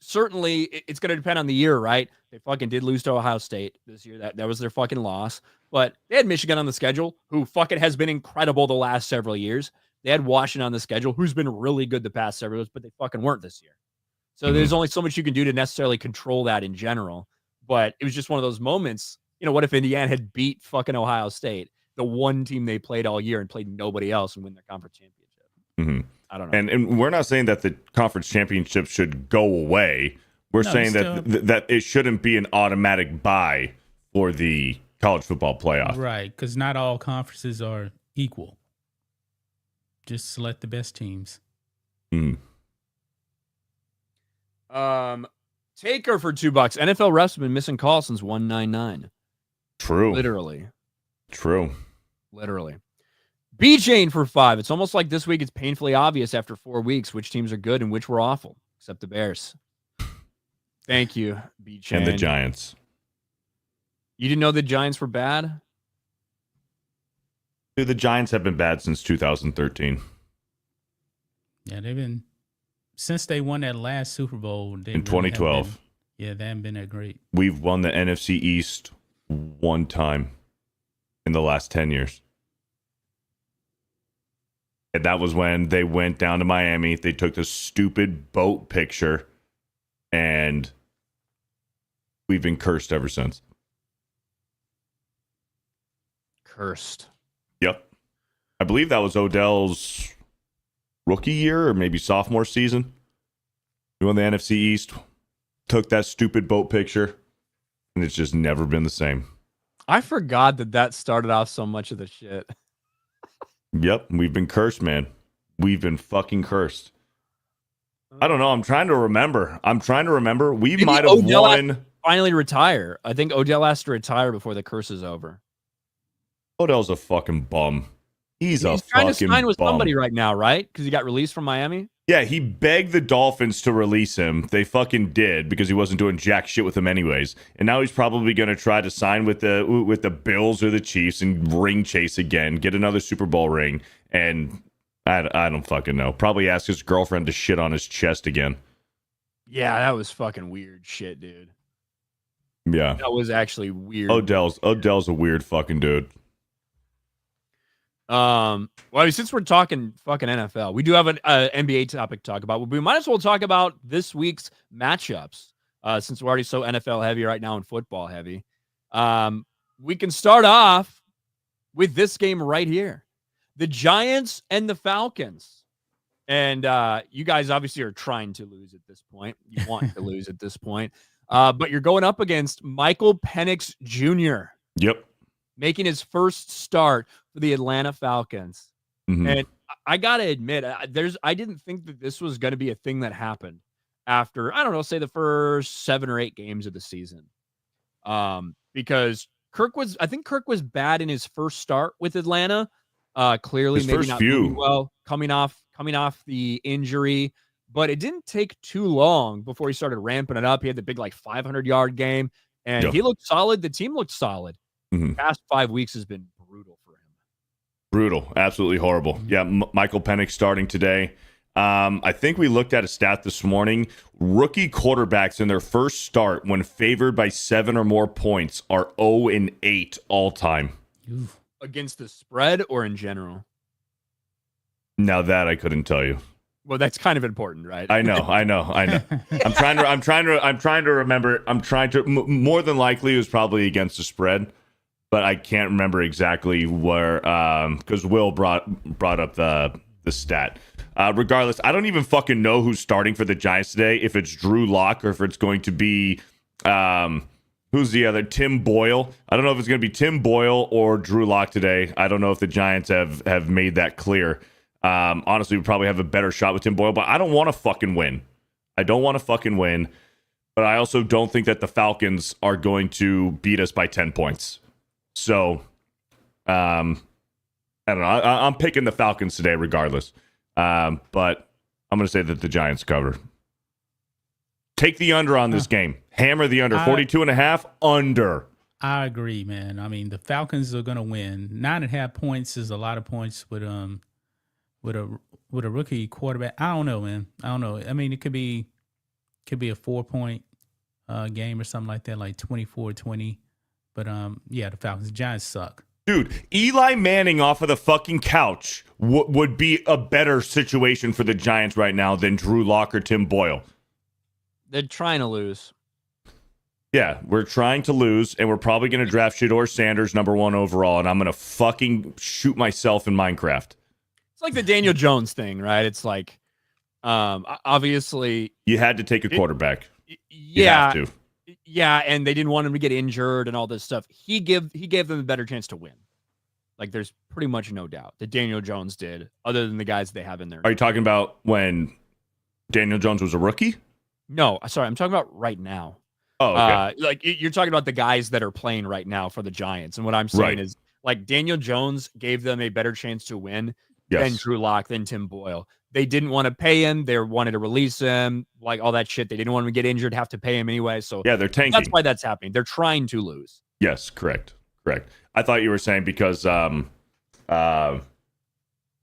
certainly it's going to depend on the year, right? They fucking did lose to Ohio State this year. That was their fucking loss. But they had Michigan on the schedule, who fucking has been incredible the last several years. They had Washington on the schedule, who's been really good the past several years, but they fucking weren't this year. So there's only so much you can do to necessarily control that in general. But it was just one of those moments. What if Indiana had beat fucking Ohio State, the one team they played all year, and played nobody else and win their conference championship? Mm-hmm. I don't know. And we're not saying that the conference championship should go away. We're saying that it shouldn't be an automatic bye for the college football playoff. Right, because not all conferences are equal. Just select the best teams. Taker for $2. NFL refs have been missing calls since 199. True. Literally. True. Literally. B-Chain for $5. It's almost like this week it's painfully obvious after 4 weeks which teams are good and which were awful, except the Bears. Thank you, B-Chain. And the Giants. You didn't know the Giants were bad? Dude, the Giants have been bad since 2013. Yeah, they've been since they won that last Super Bowl in 2012. They haven't been that great. We've won the NFC East 1 time in the last 10 years. And that was when they went down to Miami. They took the stupid boat picture, and we've been cursed ever since. Cursed. Yep. I believe that was Odell's rookie year or maybe sophomore season. We won the NFC East, took that stupid boat picture, and it's just never been the same. I forgot that started off so much of the shit. Yep, we've been cursed, man. We've been fucking cursed. I don't know. I'm trying to remember. We Maybe might have won. Finally retire. I think Odell has to retire before the curse is over. Odell's a fucking bum. He's a trying to fucking sign with bum. somebody right now, right? Because he got released from Miami. Yeah, he begged the Dolphins to release him. They fucking did because he wasn't doing jack shit with them anyways. And now he's probably going to try to sign with the Bills or the Chiefs and ring chase again, get another Super Bowl ring, and I don't fucking know. Probably ask his girlfriend to shit on his chest again. Yeah, that was fucking weird shit, dude. Yeah, that was actually weird. Odell's a weird fucking dude. Well, since we're talking fucking NFL, we do have an NBA topic to talk about. We might as well talk about this week's matchups, since we're already so NFL heavy right now and football heavy. We can start off with this game right here. The Giants and the Falcons. And you guys obviously are trying to lose at this point. You want to lose at this point. But you're going up against Michael Penix Jr. Yep. Making his first start for the Atlanta Falcons. Mm-hmm. And I got to admit, I didn't think that this was going to be a thing that happened after, I don't know, say the first 7 or 8 games of the season. Because I think Kirk was bad in his first start with Atlanta. Clearly his maybe not doing well coming off the injury, but it didn't take too long before he started ramping it up. He had the big 500-yard game, and he looked solid. The team looked solid. Mm-hmm. Past 5 weeks has been brutal for him. Brutal, absolutely horrible. Yeah, Michael Penix starting today. I think we looked at a stat this morning. Rookie quarterbacks in their first start, when favored by 7 or more points, are 0-8 all time. Against the spread or in general? Now that I couldn't tell you. Well, that's kind of important, right? I know. I'm trying to remember. More than likely it was probably against the spread, but I can't remember exactly where, because Will brought up the stat. Regardless, I don't even fucking know who's starting for the Giants today, if it's Drew Lock or if it's going to be who's the other, Tim Boyle. I don't know if it's going to be Tim Boyle or Drew Lock today. I don't know if the Giants have made that clear. Honestly, we probably have a better shot with Tim Boyle, but I don't want to fucking win. But I also don't think that the Falcons are going to beat us by 10 points. So, I don't know. I'm picking the Falcons today regardless. But I'm going to say that the Giants cover. Take the under on this game. Hammer the under. 42.5 under. I agree, man. I mean, the Falcons are going to win. 9.5 points is a lot of points with a rookie quarterback. I don't know, man. I don't know. I mean, it could be a 4-point game or something like that, like 24-20. But yeah, the Falcons. The Giants suck. Dude, Eli Manning off of the fucking couch would be a better situation for the Giants right now than Drew Lock or Tim Boyle. They're trying to lose. Yeah, we're trying to lose, and we're probably going to draft Shedeur Sanders #1 overall, and I'm going to fucking shoot myself in Minecraft. It's like the Daniel Jones thing, right? It's like, obviously, you had to take a quarterback. Yeah, you have to. Yeah, and they didn't want him to get injured and all this stuff. He gave them a better chance to win. Like, there's pretty much no doubt that Daniel Jones did, other than the guys they have in there. Are you talking about when Daniel Jones was a rookie? No, sorry, I'm talking about right now. Oh, okay. Like, you're talking about the guys that are playing right now for the Giants. And what I'm saying is, like, Daniel Jones gave them a better chance to win than Drew Lock, than Tim Boyle. They didn't want to pay him. They wanted to release him, like all that shit. They didn't want him to get injured, have to pay him anyway. So yeah, they're tanking. That's why that's happening. They're trying to lose. Yes, correct. I thought you were saying because with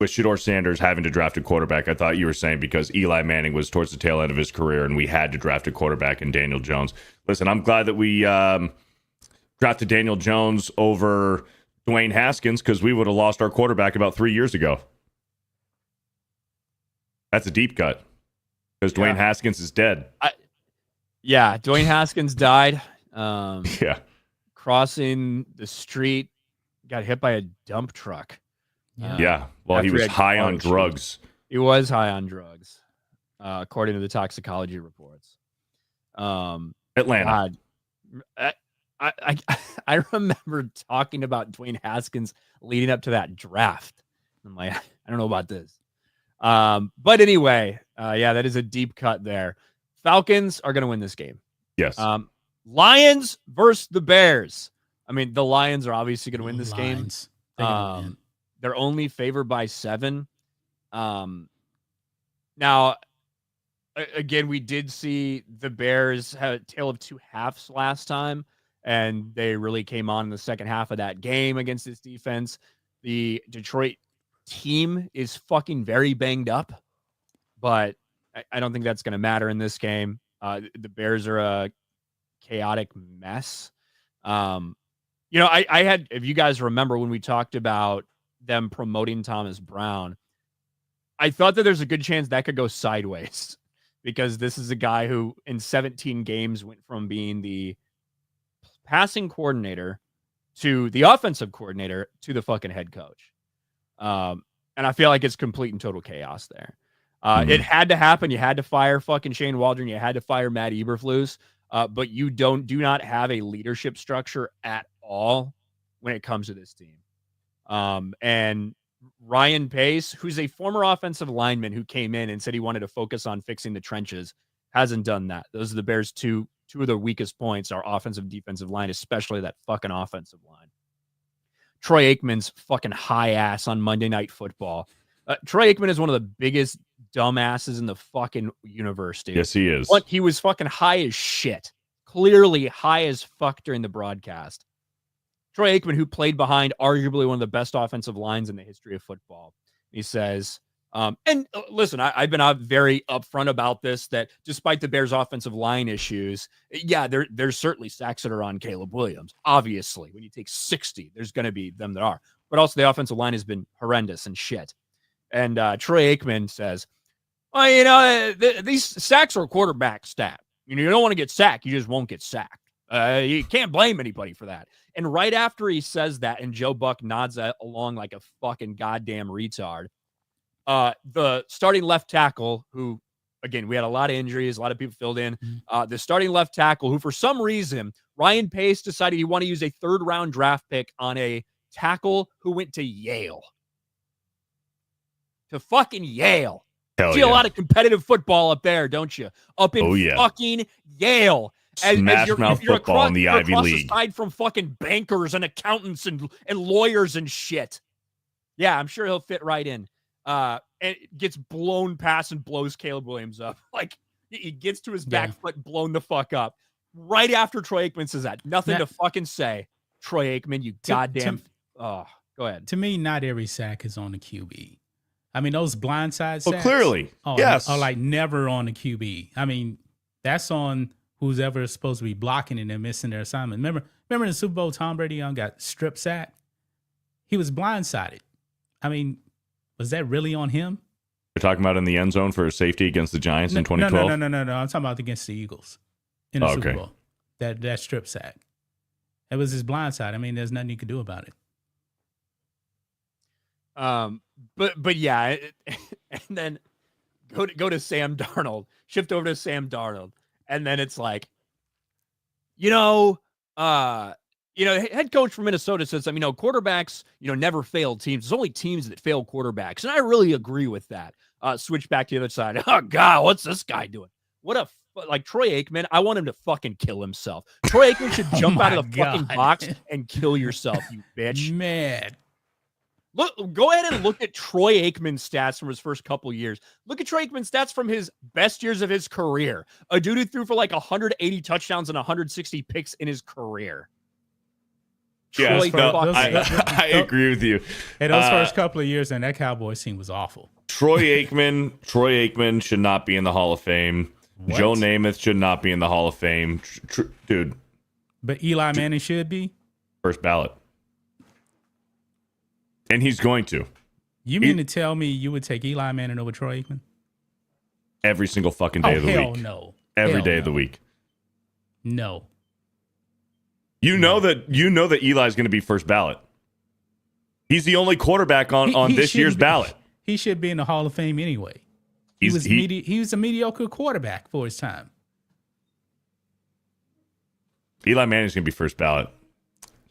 Shedeur Sanders having to draft a quarterback, I thought you were saying because Eli Manning was towards the tail end of his career and we had to draft a quarterback in Daniel Jones. Listen, I'm glad that we drafted Daniel Jones over Dwayne Haskins because we would have lost our quarterback about 3 years ago. That's a deep cut because Dwayne Haskins is dead. Dwayne Haskins died. Crossing the street, got hit by a dump truck. Well, he was high on drugs. He was high on drugs, according to the toxicology reports. Atlanta. God, I remember talking about Dwayne Haskins leading up to that draft. I'm like, I don't know about this. But anyway, that is a deep cut there. Falcons are going to win this game. Yes. Lions versus the Bears. I mean, the Lions are obviously going to win this game. They're only favored by 7. Now, again, we did see the Bears have a tale of 2 halves last time, and they really came on in the second half of that game against this defense. The Detroit team is fucking very banged up, but I don't think that's going to matter in this game. The Bears are a chaotic mess. I had, if you guys remember when we talked about them promoting Thomas Brown, I thought that there's a good chance that could go sideways because this is a guy who in 17 games went from being the passing coordinator to the offensive coordinator to the fucking head coach. And I feel like it's complete and total chaos there. It had to happen. You had to fire fucking Shane Waldron. You had to fire Matt Eberflus. But you do not have a leadership structure at all when it comes to this team. And Ryan Pace, who's a former offensive lineman who came in and said he wanted to focus on fixing the trenches, hasn't done that. Those are the Bears' two of their weakest points, are offensive defensive line, especially that fucking offensive line. Troy Aikman's fucking high ass on Monday Night Football. Troy Aikman is one of the biggest dumbasses in the fucking universe, dude. Yes, he is. But he was fucking high as shit. Clearly high as fuck during the broadcast. Troy Aikman, who played behind arguably one of the best offensive lines in the history of football. He says, listen, I've been very upfront about this, that despite the Bears' offensive line issues, yeah, there's certainly sacks that are on Caleb Williams. Obviously, when you take 60, there's going to be them that are. But also the offensive line has been horrendous and shit. And Troy Aikman says, well, these sacks are a quarterback stat. You don't want to get sacked. You just won't get sacked. You can't blame anybody for that. And right after he says that, and Joe Buck nods along like a fucking goddamn retard, the starting left tackle, who, again, we had a lot of injuries, a lot of people filled in. The starting left tackle, who for some reason, Ryan Pace decided he wanted to use a 3rd-round draft pick on a tackle who went to Yale. To fucking Yale. Hell See yeah. a lot of competitive football up there, don't you? Up in fucking Yale. Smash mouth football in the Ivy League. Aside from fucking bankers and accountants and lawyers and shit. Yeah, I'm sure he'll fit right in. And gets blown past and blows Caleb Williams up. Like, he gets to his back foot, blown the fuck up. Right after Troy Aikman says that. Nothing to fucking say. Troy Aikman, you goddamn. Go ahead. To me, not every sack is on the QB. I mean, those blindside sacks. Well, clearly. Yes. Are like never on the QB. I mean, that's on who's ever supposed to be blocking and they're missing their assignment. Remember in the Super Bowl, Tom Brady got strip sacked? He was blindsided. I mean, was that really on him? You're talking about in the end zone for a safety against the Giants in 2012? No. I'm talking about against the Eagles in the Super Bowl. That strip sack. It was his blindside. I mean, there's nothing you could do about it. But yeah, and then go to Sam Darnold, shift over to Sam Darnold, and then it's like, head coach from Minnesota says, quarterbacks, never fail teams. There's only teams that fail quarterbacks, and I really agree with that. Switch back to the other side. Oh God, what's this guy doing? Like Troy Aikman, I want him to fucking kill himself. Troy Aikman should jump out of the fucking box and kill yourself, you bitch. Man. Look, go ahead and look at Troy Aikman's stats from his first couple years. Look at Troy Aikman's stats from his best years of his career. A dude who threw for like 180 touchdowns and 160 picks in his career. Yeah, I agree with you. Hey, those first couple of years, and that Cowboys team was awful. Troy Aikman should not be in the Hall of Fame. What? Joe Namath should not be in the Hall of Fame. Dude. But Eli Manning should be? First ballot. And he's going to. You mean to tell me you would take Eli Manning over Troy Aikman? Every single fucking day of the week. No. Every day of the week. No. You know that Eli's going to be first ballot. He's the only quarterback on this year's ballot. He should be in the Hall of Fame anyway. He was a mediocre quarterback for his time. Eli Manning's going to be first ballot.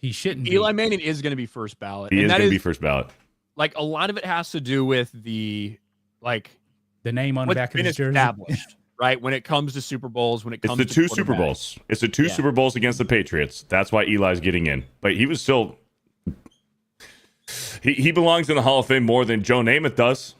He shouldn't be. Eli Manning is going to be first ballot. He is going to be first ballot. Like, a lot of it has to do with the name on the back of his jersey. Established, right? When it comes to Super Bowls, when it comes to It's the two Super Bowls. It's the two Super Bowls against the Patriots. That's why Eli's getting in. But he was still He belongs in the Hall of Fame more than Joe Namath does.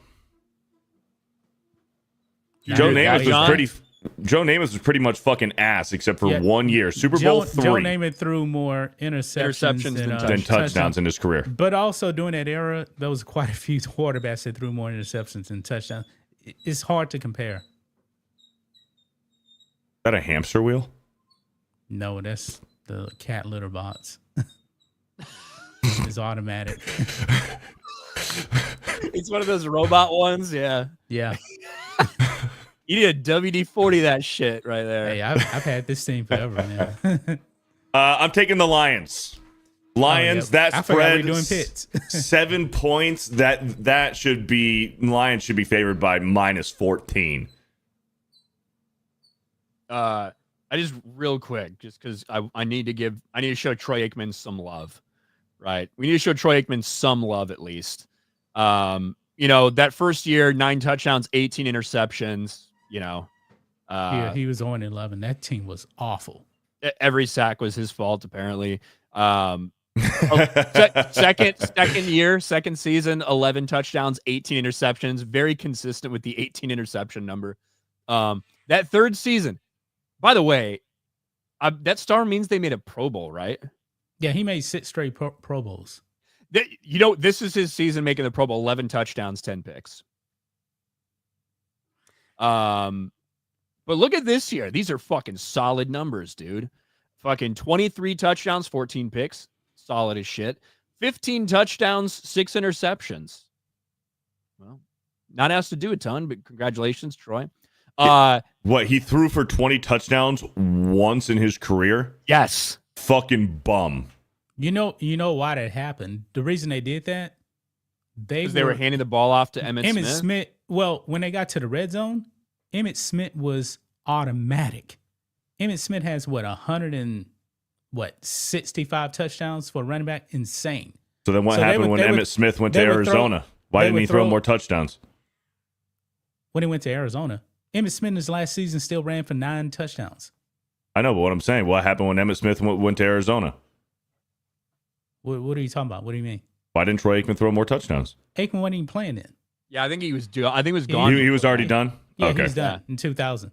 Joe Namath was pretty much fucking ass except for 1 year. Super Bowl 3. Joe Namath threw more interceptions than touchdowns in his career. But also during that era, there was quite a few quarterbacks that threw more interceptions than touchdowns. It's hard to compare. Is that a hamster wheel? No, that's the cat litter box. It's automatic. It's one of those robot ones. Yeah. Yeah. You need a WD-40 that shit right there. Hey, I've had this team forever, man. I'm taking the Lions. Lions, that spread doing pits. 7 points. That should be Lions should be favored by -14. I just real quick, just because I need to show Troy Aikman some love, right? We need to show Troy Aikman some love at least. That first year, 9 touchdowns, 18 interceptions. Yeah, he was 0-11. That team was awful. Every sack was his fault, apparently. Second season, 11 touchdowns, 18 interceptions. Very consistent with the 18 interception number. That third season, by the way, that star means they made a Pro Bowl, right? Yeah, he made 6 straight Pro Bowls. This is his season making the Pro Bowl, 11 touchdowns, 10 picks. But look at this year. These are fucking solid numbers, dude. Fucking 23 touchdowns, 14 picks. Solid as shit. 15 touchdowns, 6 interceptions. Well, not asked to do a ton, but congratulations, Troy. What, he threw for 20 touchdowns once in his career? Yes. Fucking bum. You know why that happened? The reason they did that, they were handing the ball off to Emmitt Smith. Well, when they got to the red zone, Emmitt Smith was automatic. Emmitt Smith has 65 touchdowns for a running back? Insane. So then what happened when Emmitt Smith went to Arizona? Why didn't he throw more touchdowns? When he went to Arizona, Emmitt Smith in his last season still ran for 9 touchdowns. I know, but what I'm saying, what happened when Emmitt Smith went to Arizona? What are you talking about? What do you mean? Why didn't Troy Aikman throw more touchdowns? Aikman wasn't even playing then. Yeah, I think he was due. I think he was gone. He was already done? Yeah, okay. he was done in 2000.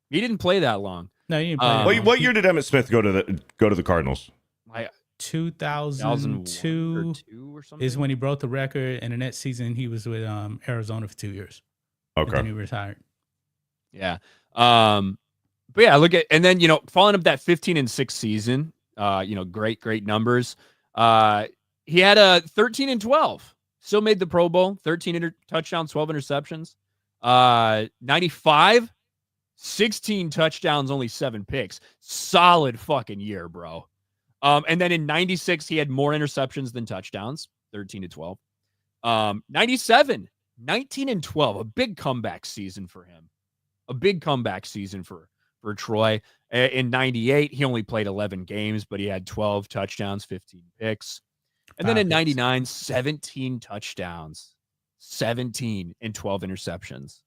He didn't play that long. No, he didn't play that long. What year did Emmitt Smith go to the Cardinals? 2002 or something? Is when he broke the record, and the next season he was with Arizona for 2 years. Okay. And then he retired. Yeah. But yeah, look at, and then, following up that 15-6 season, great numbers. He had a 13-12, still made the Pro Bowl, 13 touchdowns, 12 interceptions. 95, 16 touchdowns, only 7 picks. Solid fucking year, bro. And then in 96, he had more interceptions than touchdowns, 13-12. 97, 19-12, a big comeback season for him. A big comeback season for Troy. In 98, he only played 11 games, but he had 12 touchdowns, 15 picks. And then in 99, 17 touchdowns, 17 and 12 interceptions.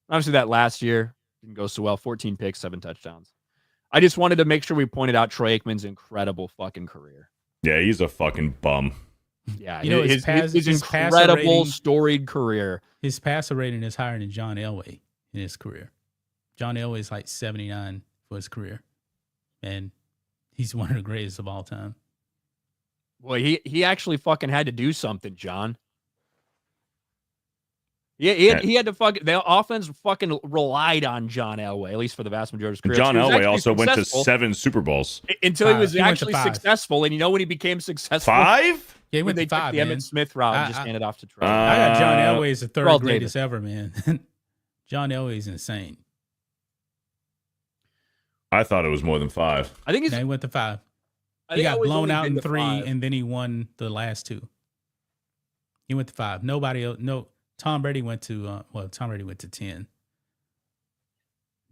Obviously, that last year didn't go so well. 14 picks, 7 touchdowns. I just wanted to make sure we pointed out Troy Aikman's incredible fucking career. Yeah, he's a fucking bum. Yeah, his incredible storied career. His passer rating is higher than John Elway in his career. John Elway is like 79 for his career, and he's one of the greatest of all time. Well, he actually fucking had to do something, John. Yeah, he had to the offense fucking relied on John Elway, at least for the vast majority of his career. John Elway also went to 7 Super Bowls. Until he was actually successful. And when he became successful? 5? Yeah, he went when to 5, the Emmitt Smith route and just handed off to Troy. I got John Elway as the third greatest ever, man. John Elway is insane. I thought it was more than 5. I think he went to 5. He got blown out in 3, and then he won the last 2. He went to 5. Nobody else. No, Tom Brady went to Tom Brady went to 10.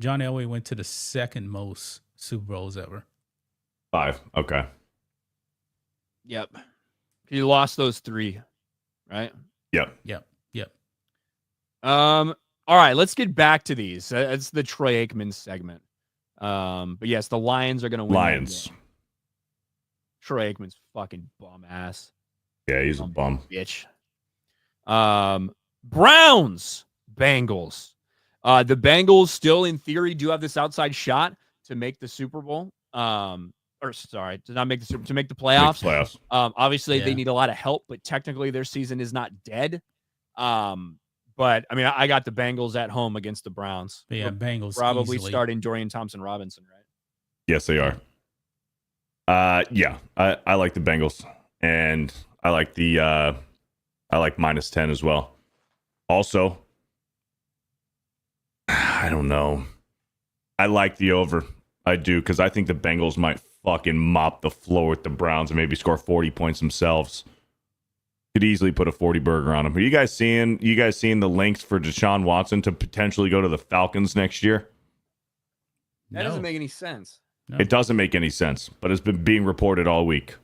John Elway went to the second most Super Bowls ever. 5. Okay. Yep. He lost those 3, right? Yep. All right, let's get back to these. It's the Troy Aikman segment. But yes, the Lions are going to win. Lions. Troy Aikman's fucking bum ass. Yeah, he's a bum. Bitch. Browns, Bengals. The Bengals still, in theory, do have this outside shot to make the Super Bowl. Or sorry, to not make the to make the playoffs. Obviously, they need a lot of help, but technically, their season is not dead. But I mean, I got the Bengals at home against the Browns. Yeah, Bengals probably easily. starting Dorian Thompson-Robinson, right? Yes, they are. Yeah, I like the Bengals, and I like the I like -10 as well. Also, I don't know. I like the over. I do, because I think the Bengals might fucking mop the floor with the Browns and maybe score 40 points themselves. Could easily put a 40 burger on them. Are you guys seeing the links for Deshaun Watson to potentially go to the Falcons next year? That doesn't make any sense. No. It doesn't make any sense, but it's been being reported all week.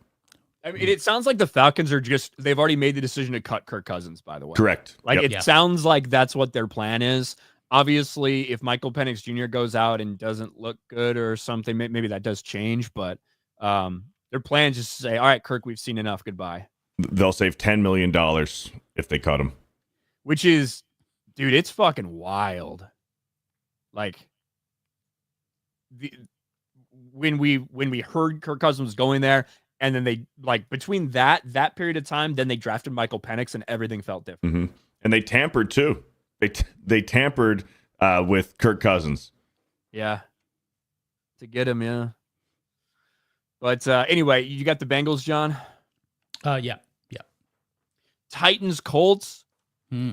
I mean, it sounds like the Falcons are they've already made the decision to cut Kirk Cousins, by the way. Correct. Like, it sounds like that's what their plan is. Obviously, if Michael Penix Jr. goes out and doesn't look good or something, maybe that does change, but their plan is just to say, all right, Kirk, we've seen enough. Goodbye. They'll save $10 million if they cut him. Which is, dude, it's fucking wild. Like, when we heard Kirk Cousins was going there, and then they, like, between that period of time, then they drafted Michael Penix, and everything felt different. Mm-hmm. And they tampered too. They tampered with Kirk Cousins. Yeah, to get him, yeah. But anyway, you got the Bengals, John? Yeah. Titans, Colts.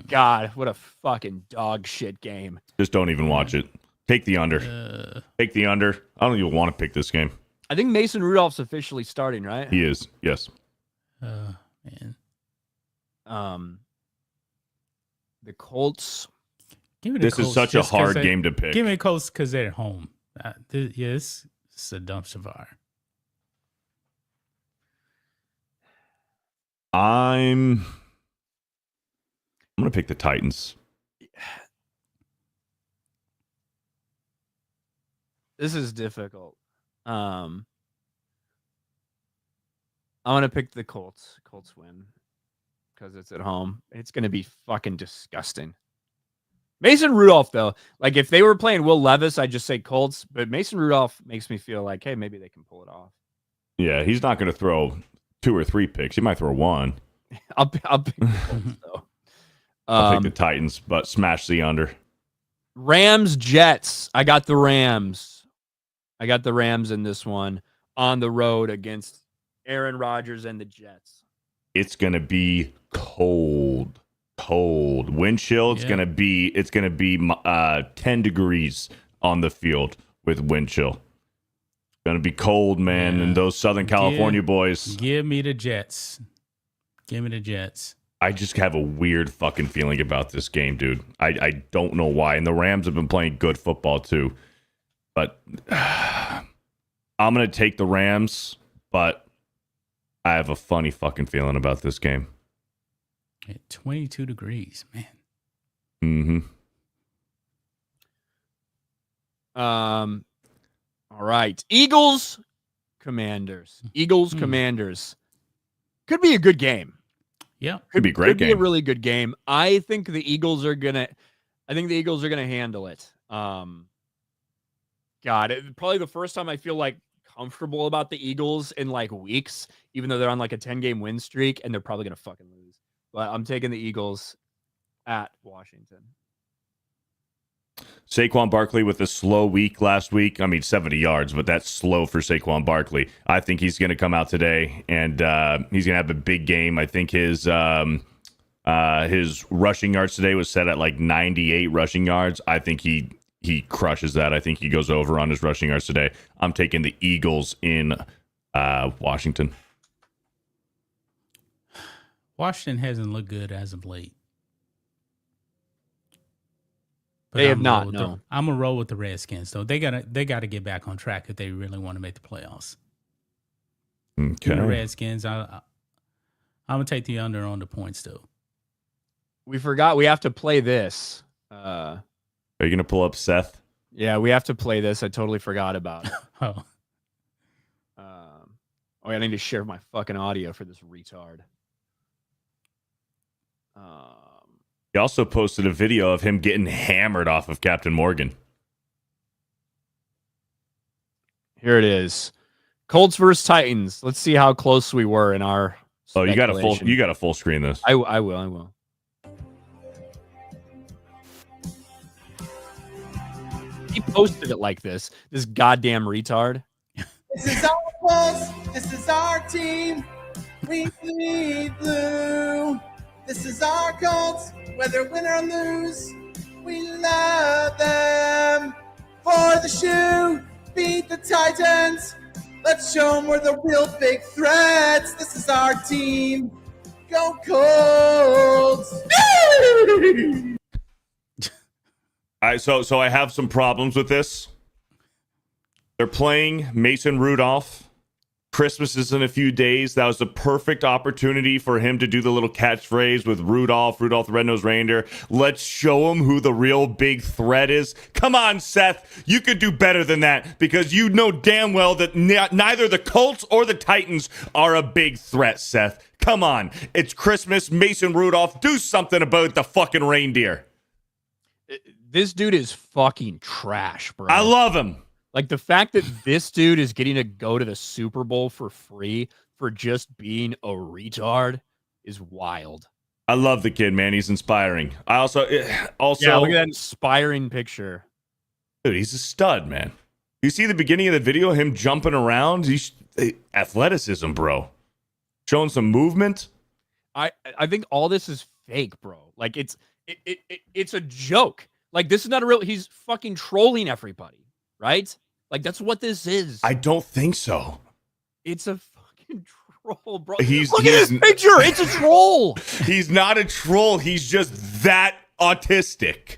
God, what a fucking dog shit game. Just don't even watch it. Take the under. Take the under. I don't even want to pick this game. I think Mason Rudolph's officially starting, right? He is, yes. Man. The Colts. Give me the this Colts is such a hard game to pick. Give me the Colts because they're at home. Yes, it's a dumpster fire. I'm going to pick the Titans. This is difficult. I'm going to pick the Colts. Colts win because it's at home. It's going to be fucking disgusting. Mason Rudolph, though, like, if they were playing Will Levis, I'd just say Colts. But Mason Rudolph makes me feel like, hey, maybe they can pull it off. Yeah, he's not going to throw 2 or 3 picks. He might throw 1. I'll pick the Colts, though. I'll pick the Titans, but smash the under. Rams, Jets. I got the Rams. I got the Rams in this one on the road against Aaron Rodgers and the Jets. It's going to be cold. Wind chill. It's going to be 10 degrees on the field with wind chill. It's going to be cold, man. And those Southern California boys. Give me the Jets. Give me the Jets. I just have a weird fucking feeling about this game, dude. I don't know why. And the Rams have been playing good football too. But I'm going to take the Rams, but I have a funny fucking feeling about this game. 22 degrees, man. Mm-hmm. All right. Eagles, Commanders. Commanders. Could be a good game. Yeah. Could be a great game. Could be a really good game. I think the Eagles are gonna handle it. Probably the first time I feel like comfortable about the Eagles in like weeks, even though they're on like a 10-game win streak, and they're probably gonna fucking lose. But I'm taking the Eagles at Washington. Saquon Barkley with a slow week last week. I mean, 70 yards, but that's slow for Saquon Barkley. I think he's going to come out today, and he's going to have a big game. I think his rushing yards today was set at like 98 rushing yards. I think he crushes that. I think he goes over on his rushing yards today. I'm taking the Eagles in Washington. Washington hasn't looked good as of late. But they have not. No, I'm gonna roll with the Redskins though. They gotta get back on track if they really want to make the playoffs. Okay. The Redskins. I'm gonna take the under on the points though. We forgot we have to play this. Are you gonna pull up Seth? Yeah, we have to play this. I totally forgot about it. I need to share my fucking audio for this retard. He also posted a video of him getting hammered off of Captain Morgan. Here it is. Colts versus Titans. Let's see how close we were in our. Oh, you got a full screen this. I will. He posted it like this. This goddamn retard. This is our Colts. This is our team. We bleed blue. This is our Colts. Whether win or lose, we love them. For the shoe, beat the Titans. Let's show them we're the real big threats. This is our team. Go Colts. So I have some problems with this. They're playing Mason Rudolph. Christmas is in a few days. That was the perfect opportunity for him to do the little catchphrase with Rudolph the Red-Nosed Reindeer. Let's show him who the real big threat is. Come on, Seth. You could do better than that because you know damn well that neither the Colts or the Titans are a big threat, Seth. Come on. It's Christmas. Mason Rudolph. Do something about the fucking reindeer. This dude is fucking trash, bro. I love him. Like the fact that this dude is getting to go to the Super Bowl for free for just being a retard is wild. I love the kid, man. He's inspiring. I also yeah, look at that inspiring picture. Dude, he's a stud, man. You see the beginning of the video, him jumping around? He's athleticism, bro. Showing some movement. I think all this is fake, bro. Like it's a joke. Like this is not a real. He's fucking trolling everybody, right? Like that's what this is. I don't think so. It's a fucking troll, bro. Look at this picture. It's a troll. He's not a troll. He's just that autistic.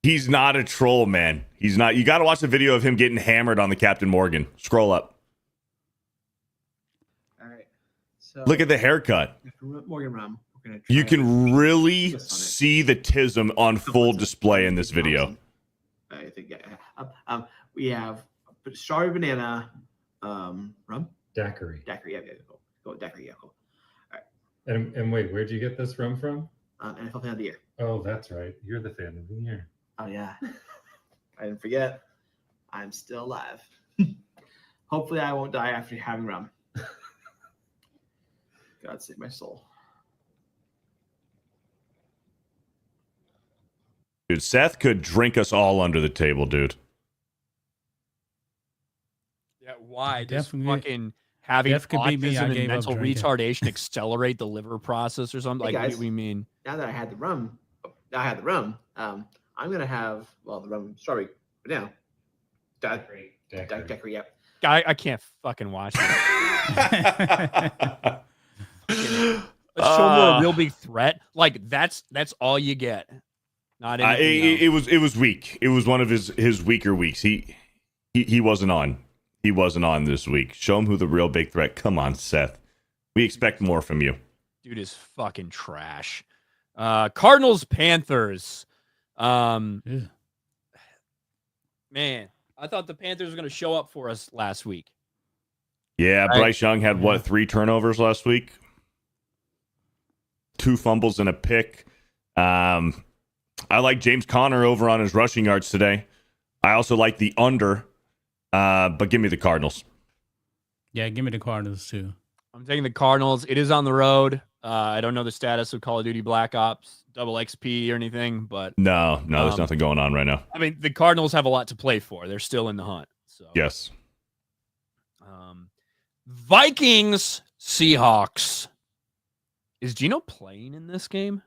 He's not a troll, man. He's not. You got to watch the video of him getting hammered on the Captain Morgan. Scroll up. All right. So look at the haircut. Morgan Rum. You can really see the tism on full display in this video. I think we have strawberry banana rum. Daiquiri. Yeah, go daiquiri. Yeah, cool. All right. And wait, where'd you get this rum from? NFL Fan of the Year. Oh, that's right. You're the fan of the year. Oh yeah, I didn't forget. I'm still alive. Hopefully, I won't die after having rum. God save my soul. Dude, Seth could drink us all under the table, dude. Yeah, why? Does Definitely. fucking having autism and mental drinking. retardation accelerate the liver process or something? Hey like, guys, what do we mean? Now that I had the rum, I'm gonna have the rum strawberry banana. Daiquiri. Yep. I can't fucking watch it. Let's show more a real big threat. Like that's all you get. Not it was weak. It was one of his weaker weeks. He wasn't on. He wasn't on this week. Show him who the real big threat. Come on, Seth. We expect more from you. Dude is fucking trash. Cardinals Panthers. Man, I thought the Panthers were going to show up for us last week. Yeah, Bryce Young had 3 turnovers last week? 2 fumbles and a pick. I like James Conner over on his rushing yards today. I also like the under, but give me the Cardinals. Yeah, give me the Cardinals too. I'm taking the Cardinals. It is on the road. I don't know the status of Call of Duty Black Ops, double XP or anything, but no, there's nothing going on right now. I mean, the Cardinals have a lot to play for. They're still in the hunt. So yes. Vikings Seahawks. Is Geno playing in this game?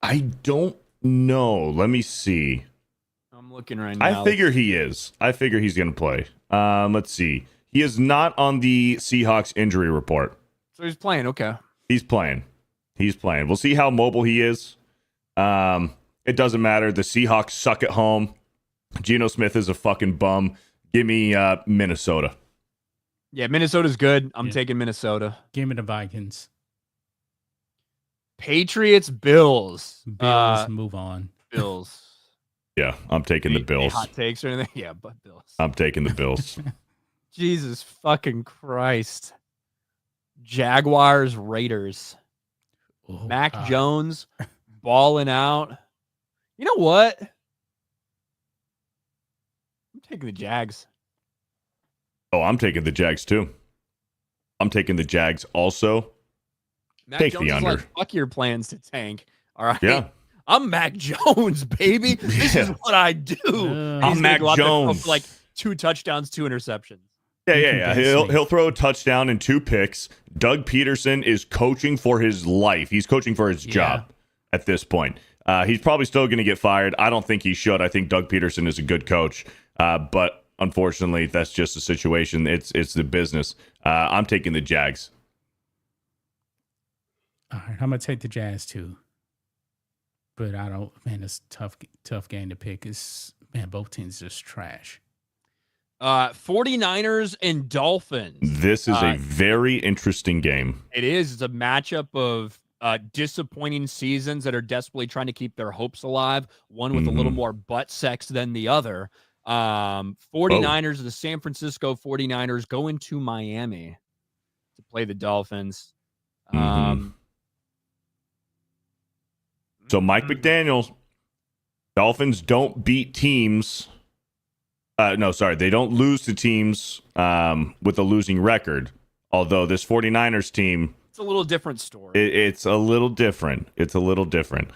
I don't know. Let me see. I'm looking right now. I figure he is. I figure he's going to play. Let's see. He is not on the Seahawks injury report. So he's playing. Okay. He's playing. We'll see how mobile he is. It doesn't matter. The Seahawks suck at home. Geno Smith is a fucking bum. Give me Minnesota. Yeah, Minnesota's good. I'm taking Minnesota. Give me the Vikings. Patriots, Bills. Move on. Bills. Yeah, I'm taking the Bills. Hot takes or anything? Yeah, but Bills. I'm taking the Bills. Jesus fucking Christ. Jaguars, Raiders. Oh, Mac God. Jones balling out. You know what? I'm taking the Jags. Oh, I'm taking the Jags too. I'm taking the Jags also. Mac Take Jones the is under. like, fuck your plans to tank. All right. Yeah. I'm Mac Jones, baby. This is Yeah. what I do. I'm He's gonna Mac go out there and throw Jones. for like 2 touchdowns, 2 interceptions. Yeah. convinced me. He'll throw a touchdown and 2 picks. Doug Peterson is coaching for his life. He's coaching for his job at this point. He's probably still going to get fired. I don't think he should. I think Doug Peterson is a good coach. But unfortunately, that's just the situation. It's the business. I'm taking the Jags. All right, I'm gonna take the Jazz too. But I don't. Man, it's tough game to pick. It's man, both teams just trash. 49ers and Dolphins. This is a very interesting game. It is. It's a matchup of disappointing seasons that are desperately trying to keep their hopes alive. One with a little more butt sex than the other. 49ers, the San Francisco 49ers go into Miami to play the Dolphins. So Mike McDaniels, Dolphins don't beat teams. No, sorry. They don't lose to teams with a losing record. Although this 49ers team, it's a little different story. It's a little different. It's a little different.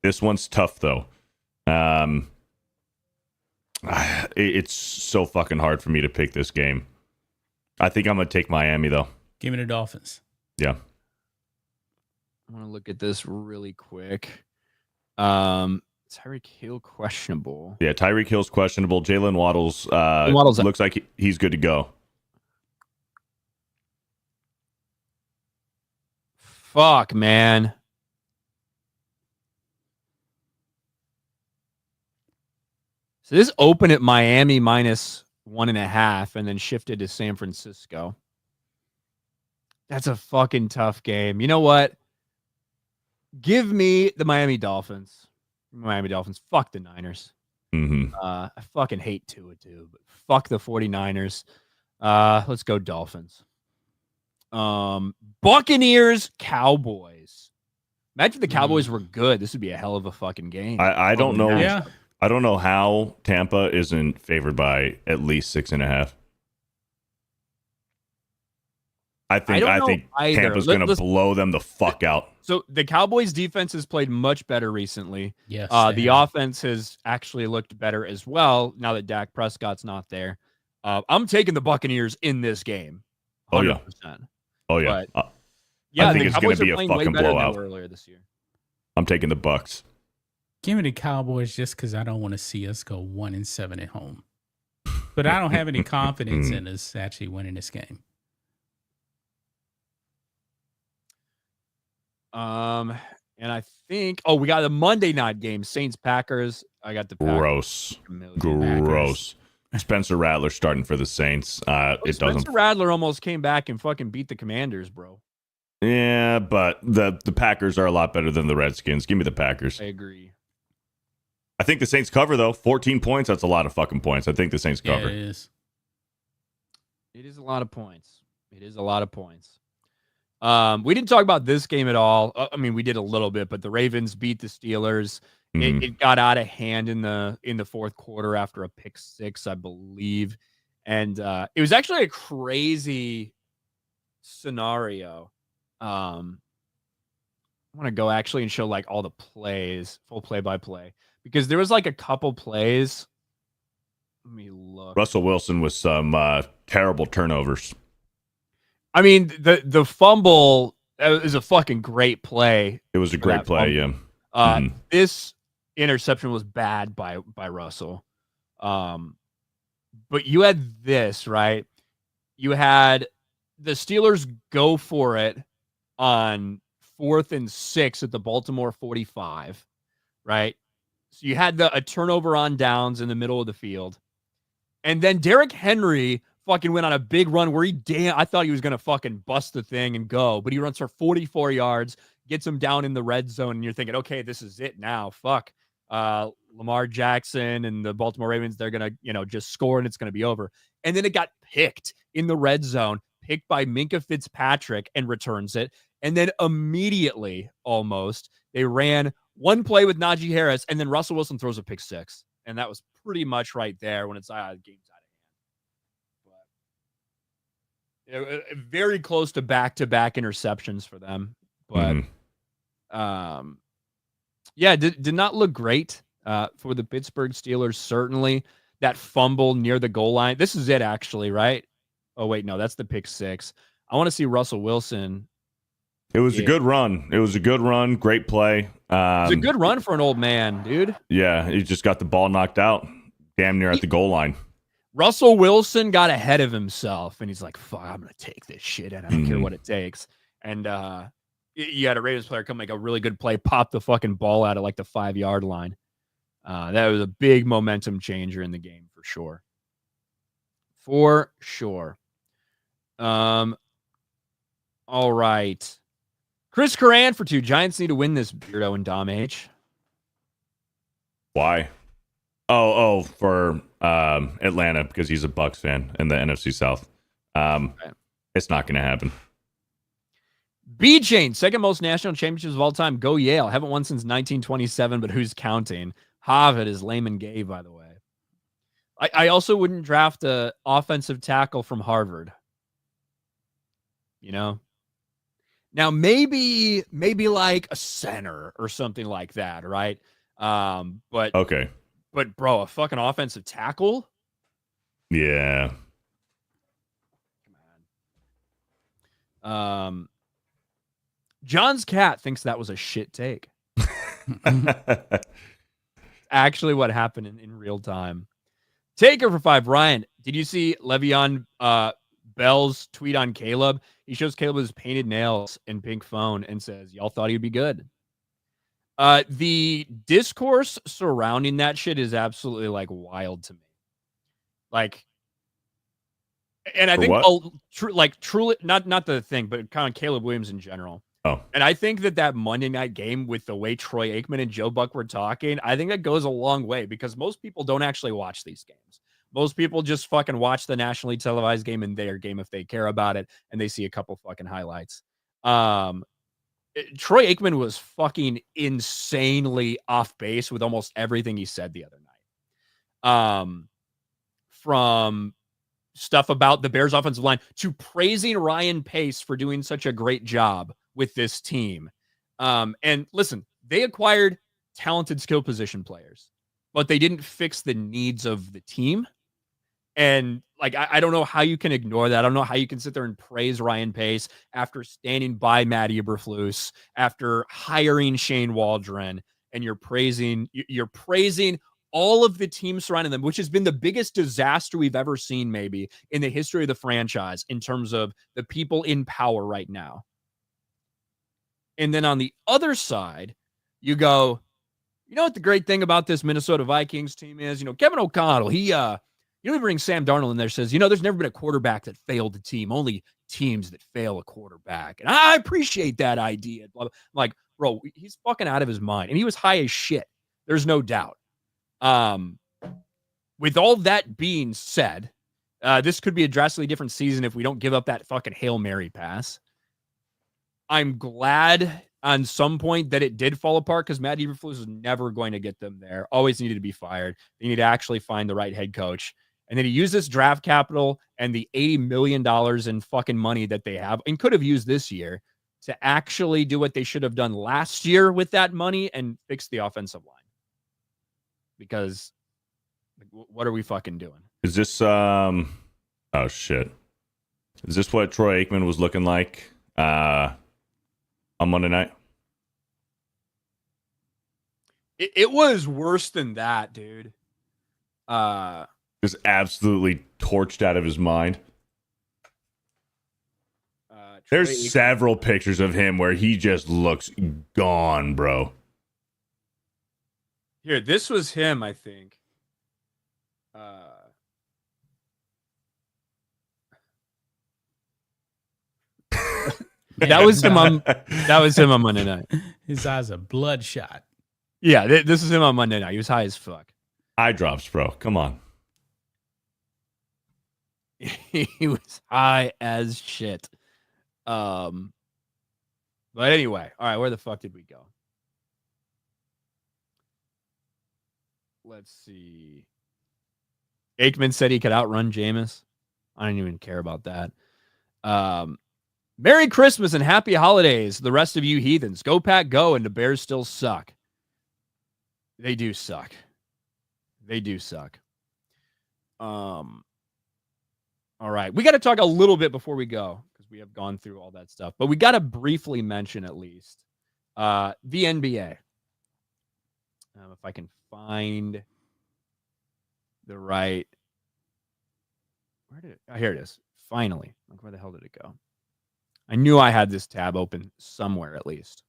This one's tough, though. It's so fucking hard for me to pick this game. I think I'm going to take Miami, though. Give me the Dolphins. Yeah. I want to look at this really quick. Tyreek Hill questionable. Yeah, Tyreek Hill's questionable. Jalen Waddle's looks like he's good to go. Fuck, man. So this opened at Miami -1.5 and then shifted to San Francisco. That's a fucking tough game. You know what? Give me the Miami Dolphins. Miami Dolphins. Fuck the Niners. I fucking hate Tua too, but fuck the 49ers. Let's go Dolphins. Buccaneers, Cowboys. Imagine if the Cowboys were good. This would be a hell of a fucking game. I don't know. Yeah. I don't know how Tampa isn't favored by at least 6.5. I think Tampa's going to blow them the fuck out. So the Cowboys defense has played much better recently. Yes. The offense has actually looked better as well now that Dak Prescott's not there. I'm taking the Buccaneers in this game. 100%. Oh yeah. But, yeah, I think the it's going Cowboys to be are a playing way fucking better than blowout. they were earlier this year. I'm taking the Bucks. Give me the Cowboys just because I don't want to see us go 1-7 at home. But I don't have any confidence in us actually winning this game. And I think we got a Monday night game, Saints Packers. I got the Packers. Gross. Spencer Rattler starting for the Saints. Spencer Rattler almost came back and fucking beat the Commanders, bro. Yeah, but the Packers are a lot better than the Redskins. Give me the Packers. I agree. I think the Saints cover, though. 14 points, that's a lot of fucking points. I think the Saints cover. Yeah, it is. It is a lot of points. We didn't talk about this game at all. I mean, we did a little bit, but the Ravens beat the Steelers. It got out of hand in the fourth quarter after a pick six, I believe. And it was actually a crazy scenario. I want to go actually and show like all the plays, full play-by-play, because there was like a couple plays. Let me look. Russell Wilson with some terrible turnovers. I mean, the fumble is a fucking great play. It was a great play, fumble. yeah. This interception was bad by Russell. But you had this, right? You had the Steelers go for it on 4th and 6 at the Baltimore 45, right? So you had a turnover on downs in the middle of the field. And then Derrick Henry fucking went on a big run where I thought he was going to fucking bust the thing and go, but he runs for 44 yards, gets him down in the red zone, and you're thinking, okay, this is it now. Fuck. Lamar Jackson and the Baltimore Ravens, they're going to, just score and it's going to be over. And then it got picked in the red zone, picked by Minkah Fitzpatrick and returns it. And then immediately, almost, they ran one play with Najee Harris, and then Russell Wilson throws a pick six. And that was pretty much right there when it's game's out of hand. But very close to back-to-back interceptions for them. But yeah, did not look great for the Pittsburgh Steelers, certainly. That fumble near the goal line. This is it, actually, right? Oh, wait, no, that's the pick six. I want to see Russell Wilson. It was a good run. It was a good run. Great play. It's a good run for an old man, dude. Yeah, he just got the ball knocked out damn near at the goal line. Russell Wilson got ahead of himself, and he's like, fuck, I'm going to take this shit, and I don't care what it takes. And you had a Ravens player come make a really good play, pop the fucking ball out at like the 5-yard line. That was a big momentum changer in the game for sure. For sure. All right. Chris Curran for 2. Giants need to win this, Beardo and Dom H. Why? For Atlanta, because he's a Bucs fan in the NFC South. It's not going to happen. B-Chain, second most national championships of all time. Go Yale. Haven't won since 1927, but who's counting? Harvard is lame and gay, by the way. I also wouldn't draft a offensive tackle from Harvard. You know? Now, maybe like a center or something like that, right? But okay. But bro, a fucking offensive tackle? Yeah. Come on. John's cat thinks that was a shit take. Actually, what happened in real time. Taker for 5. Ryan, did you see Le'Veon Bell's tweet on Caleb? He shows Caleb his painted nails and pink phone and says, y'all thought he'd be good. The discourse surrounding that shit is absolutely like wild to me. Like, and I think truly not the thing, but kind of Caleb Williams in general. Oh, and I think that Monday night game with the way Troy Aikman and Joe Buck were talking, I think that goes a long way because most people don't actually watch these games. Most people just fucking watch the nationally televised game in their game if they care about it, and they see a couple fucking highlights. Troy Aikman was fucking insanely off base with almost everything he said the other night. From stuff about the Bears offensive line to praising Ryan Pace for doing such a great job with this team. And listen, they acquired talented skill position players, but they didn't fix the needs of the team. And like, I don't know how you can ignore that. I don't know how you can sit there and praise Ryan Pace after standing by Matt Eberflus, after hiring Shane Waldron, and you're praising all of the teams surrounding them, which has been the biggest disaster we've ever seen maybe in the history of the franchise in terms of the people in power right now. And then on the other side, you go, you know what the great thing about this Minnesota Vikings team is? You know, Kevin O'Connell, he brings Sam Darnold in there, says, you know, there's never been a quarterback that failed the team, only teams that fail a quarterback. And I appreciate that idea. I'm like, bro, he's fucking out of his mind. And he was high as shit. There's no doubt. With all that being said, this could be a drastically different season if we don't give up that fucking Hail Mary pass. I'm glad on some point that it did fall apart because Matt Eberflus was never going to get them there. Always needed to be fired. They need to actually find the right head coach. And then he used this draft capital and the $80 million in fucking money that they have and could have used this year to actually do what they should have done last year with that money and fix the offensive line. Because what are we fucking doing? Is this oh shit. Is this what Troy Aikman was looking like on Monday night? It was worse than that, dude. Just absolutely torched out of his mind. There's several pictures of him where he just looks gone, bro. Here, this was him, I think. That was him on Monday night. His eyes are bloodshot. Yeah, this is him on Monday night. He was high as fuck. Eye drops, bro. Come on. He was high as shit. But anyway, all right, where the fuck did we go? Let's see. Aikman said he could outrun Jameis. I don't even care about that. Merry Christmas and happy holidays, the rest of you heathens. Go Pack Go, and the Bears still suck. They do suck. They do suck. All right. We got to talk a little bit before we go because we have gone through all that stuff. But we got to briefly mention at least the NBA. If I can find the right... here it is. Finally. Like, where the hell did it go? I knew I had this tab open somewhere at least.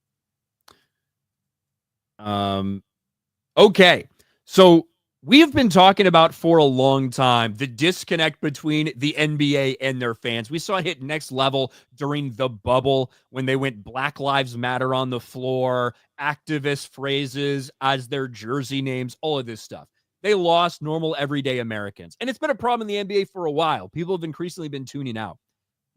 Okay. So we have been talking about for a long time the disconnect between the NBA and their fans. We saw it hit next level during the bubble when they went Black Lives Matter on the floor, activist phrases as their jersey names, all of this stuff. They lost normal everyday Americans. And it's been a problem in the NBA for a while. People have increasingly been tuning out.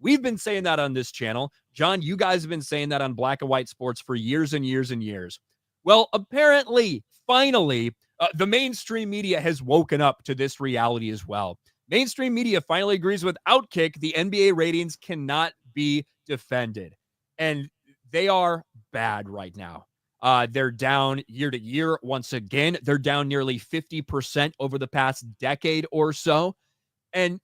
We've been saying that on this channel. John, you guys have been saying that on Black and White Sports for years and years and years. Well, apparently, finally, the mainstream media has woken up to this reality as well. Mainstream media finally agrees with Outkick. The NBA ratings cannot be defended. And they are bad right now. They're down year to year. Once again, they're down nearly 50% over the past decade or so. And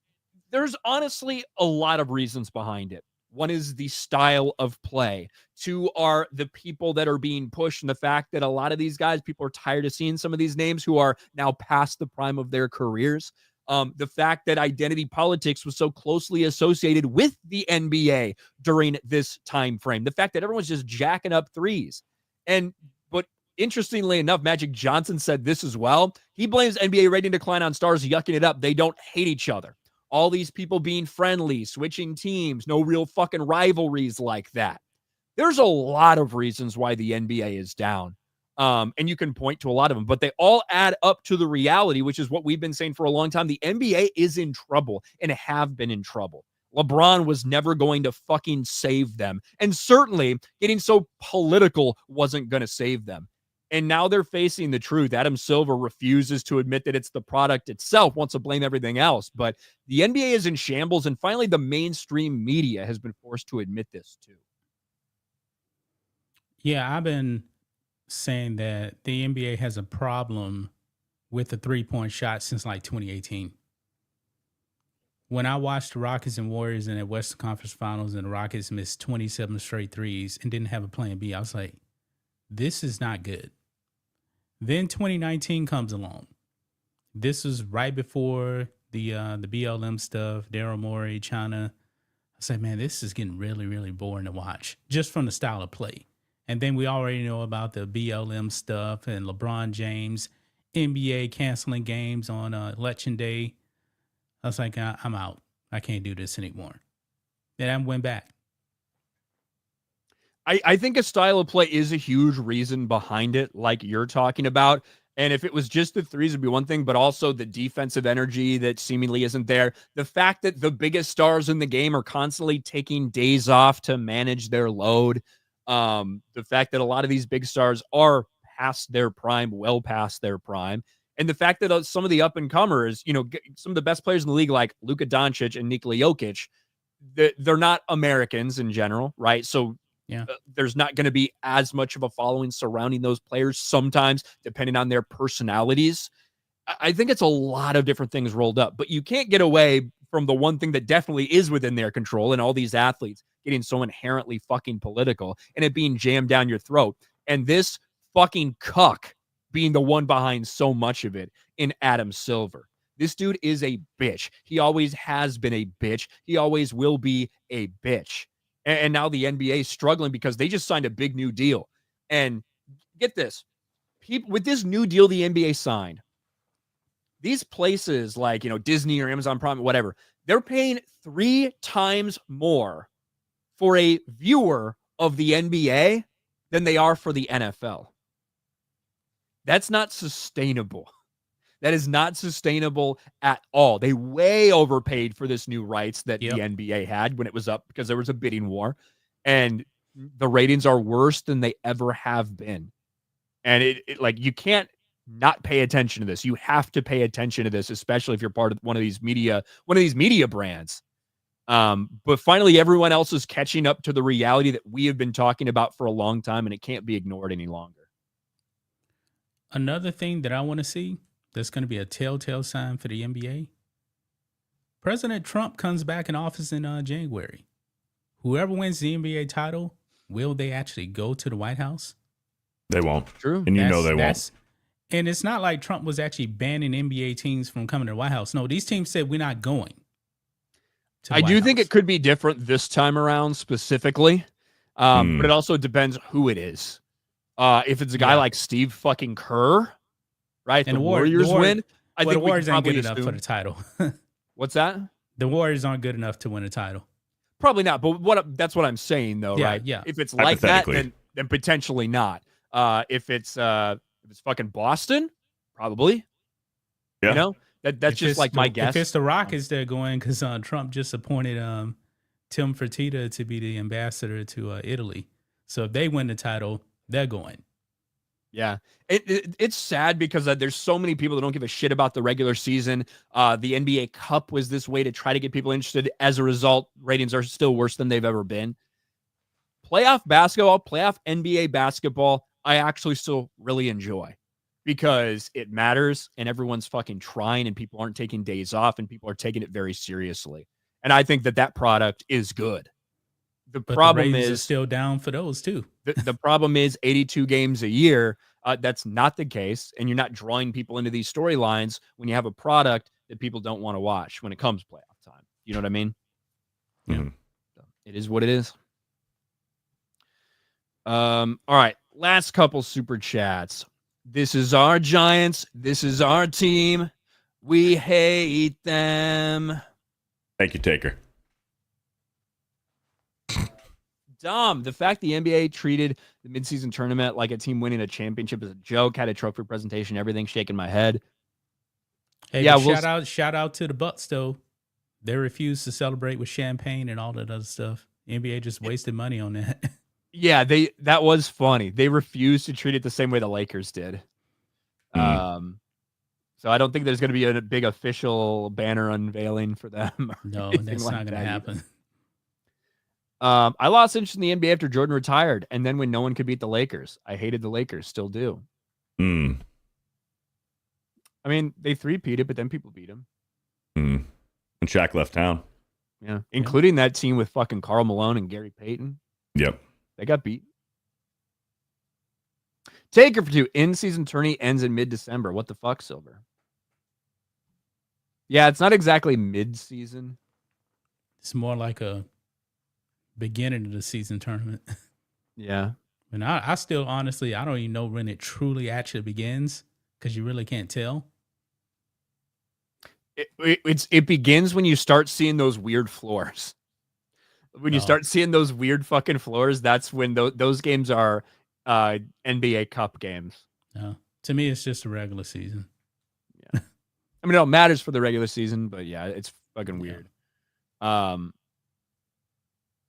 there's honestly a lot of reasons behind it. One is the style of play. Two are the people that are being pushed, and the fact that a lot of these guys, people are tired of seeing some of these names who are now past the prime of their careers. The fact that identity politics was so closely associated with the NBA during this time frame. The fact that everyone's just jacking up threes. But interestingly enough, Magic Johnson said this as well. He blames NBA rating decline on stars yucking it up. They don't hate each other. All these people being friendly, switching teams, no real fucking rivalries like that. There's a lot of reasons why the NBA is down. And you can point to a lot of them, but they all add up to the reality, which is what we've been saying for a long time. The NBA is in trouble and have been in trouble. LeBron was never going to fucking save them. And certainly getting so political wasn't going to save them. And now they're facing the truth. Adam Silver refuses to admit that it's the product itself, wants to blame everything else. But the NBA is in shambles, and finally the mainstream media has been forced to admit this too. Yeah, I've been saying that the NBA has a problem with the three-point shot since like 2018. When I watched the Rockets and Warriors in the Western Conference Finals and the Rockets missed 27 straight threes and didn't have a plan B, I was like, this is not good. Then 2019 comes along. This was right before the BLM stuff, Daryl Morey, China. I said, man, this is getting really, really boring to watch just from the style of play. And then we already know about the BLM stuff and LeBron James, NBA canceling games on Election Day. I was like, I'm out. I can't do this anymore. Then I went back. I think a style of play is a huge reason behind it, like you're talking about. And if it was just the threes, it'd be one thing, but also the defensive energy that seemingly isn't there. The fact that the biggest stars in the game are constantly taking days off to manage their load. The fact that a lot of these big stars are past their prime, well past their prime. And the fact that some of the up-and-comers, some of the best players in the league, like Luka Doncic and Nikola Jokic, they're not Americans in general, right? So there's not going to be as much of a following surrounding those players sometimes, depending on their personalities. I think it's a lot of different things rolled up, but you can't get away from the one thing that definitely is within their control, and all these athletes getting so inherently fucking political and it being jammed down your throat. And this fucking cuck being the one behind so much of it in Adam Silver. This dude is a bitch. He always has been a bitch. He always will be a bitch. And now the NBA is struggling because they just signed a big new deal. And get this, people with this new deal the NBA signed, these places like, Disney or Amazon Prime, whatever, they're paying 3 times more for a viewer of the NBA than they are for the NFL. That's not sustainable. That is not sustainable at all. They way overpaid for this new rights that the NBA had when it was up because there was a bidding war. And the ratings are worse than they ever have been. And it like, you can't not pay attention to this. You have to pay attention to this, especially if you're part of one of these media brands. But finally, everyone else is catching up to the reality that we have been talking about for a long time, and it can't be ignored any longer. Another thing that I want to see that's going to be a telltale sign for the NBA. President Trump comes back in office in January. Whoever wins the NBA title, will they actually go to the White House? They won't. True. And they won't. And it's not like Trump was actually banning NBA teams from coming to the White House. No, these teams said we're not going. I do think it could be different this time around specifically. But it also depends who it is. If it's a guy like Steve fucking Kerr, right? And the Warriors win. I think the Warriors ain't good assume. enough for the title. What's that? The Warriors aren't good enough to win a title. Probably not. But that's what I'm saying, though, right? Yeah. If it's like that, then potentially not. If it's fucking Boston, probably. Yeah. You know, that's just like my guess. If it's the Rockets, they're going because Trump just appointed Tim Fertitta to be the ambassador to Italy. So if they win the title, they're going. Yeah, it's sad because there's so many people that don't give a shit about the regular season. The NBA Cup was this way to try to get people interested. As a result, ratings are still worse than they've ever been. Playoff basketball, playoff NBA basketball, I actually still really enjoy because it matters and everyone's fucking trying and people aren't taking days off and people are taking it very seriously. And I think that product is good. The problem is still down for those too. The problem is 82 games a year. That's not the case. And you're not drawing people into these storylines when you have a product that people don't want to watch when it comes playoff time. You know what I mean? Mm-hmm. So it is what it is. All right. Last couple super chats. This is our Giants. This is our team. We hate them. Thank you, Taker. Dumb. The fact the NBA treated the midseason tournament like a team winning a championship is a joke. Had a trophy presentation, everything, shaking my head. Hey, yeah, shout out to the Bucks though. They refused to celebrate with champagne and all that other stuff. NBA just wasted money on that. Yeah, that was funny. They refused to treat it the same way the Lakers did. So I don't think there's going to be a big official banner unveiling for them. No, that's not going to happen. I lost interest in the NBA after Jordan retired, and then when no one could beat the Lakers. I hated the Lakers, still do. I mean, they three-peated, but then people beat them. And Shaq left town. Yeah, including that team with fucking Karl Malone and Gary Payton. Yep. They got beat. Taker for 2. In-season tourney ends in mid-December. What the fuck, Silver? Yeah, it's not exactly mid-season. It's more like a beginning of the season tournament. Yeah. And I still, honestly, I don't even know when it truly actually begins because you really can't tell. It begins when you start seeing those weird floors. When you start seeing those weird fucking floors, that's when those games are NBA Cup games. To me, it's just a regular season. Yeah. I mean, it all matters for the regular season, but yeah, it's fucking weird.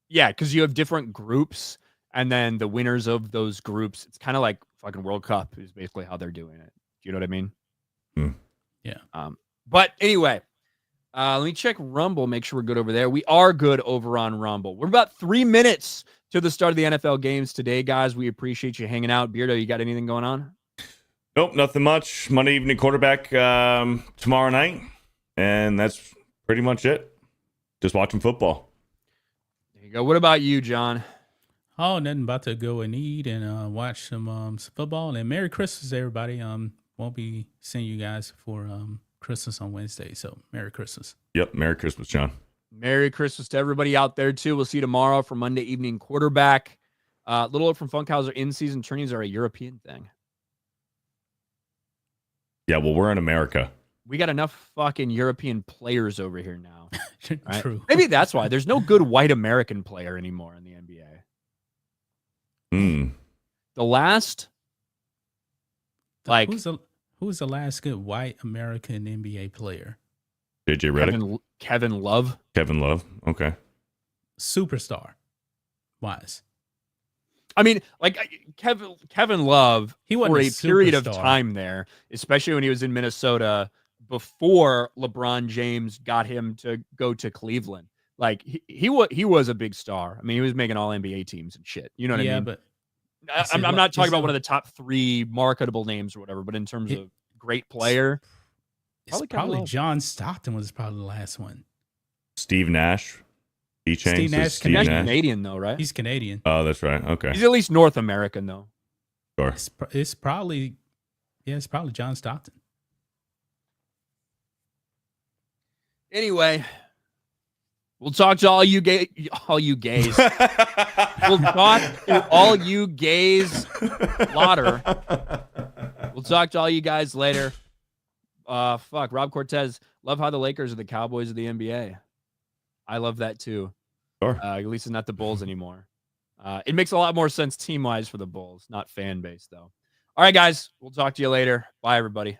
Yeah, because you have different groups, and then the winners of those groups, it's kind of like fucking World Cup is basically how they're doing it. Do you know what I mean? Yeah. But anyway, let me check Rumble, make sure we're good over there. We are good over on Rumble. We're about 3 minutes to the start of the NFL games today, guys. We appreciate you hanging out. Beardo, you got anything going on? Nope, nothing much. Monday evening quarterback tomorrow night, and that's pretty much it. Just watching football. There you go. What about you, John? Oh, nothing, about to go and eat and watch some football. And Merry Christmas, everybody. Won't be seeing you guys for Christmas on Wednesday. So Merry Christmas. Yep. Merry Christmas, John. Merry Christmas to everybody out there too. We'll see you tomorrow for Monday evening quarterback. Little from Funkhauser, in-season tourneys are a European thing. Yeah, well, we're in America. We got enough fucking European players over here now. Right? True. Maybe that's why there's no good white American player anymore in the NBA. The last, like, who's the last good white American NBA player? JJ Redick. Kevin Love. Kevin Love. Okay. Superstar wise. I mean, like Kevin Love He wasn't for a a period of superstar. time there, especially when he was in Minnesota before LeBron James got him to go to Cleveland. Like he was a big star. I mean, he was making all NBA teams and shit. You know what I mean? But I'm not talking about one of the top 3 marketable names or whatever, but in terms of great player, it's probably John Stockton was probably the last one. Steve Nash. Steve Nash, Steve Nash Canadian though, right? He's Canadian. Oh, that's right. Okay. He's at least North American though. Sure. It's probably John Stockton. Anyway, we'll talk to all you gays. We'll talk to all you gays. Lauder. We'll talk to all you guys later. Fuck. Rob Cortez. Love how the Lakers are the Cowboys of the NBA. I love that too. Sure. At least it's not the Bulls anymore. It makes a lot more sense team-wise for the Bulls, not fan base though. All right, guys. We'll talk to you later. Bye, everybody.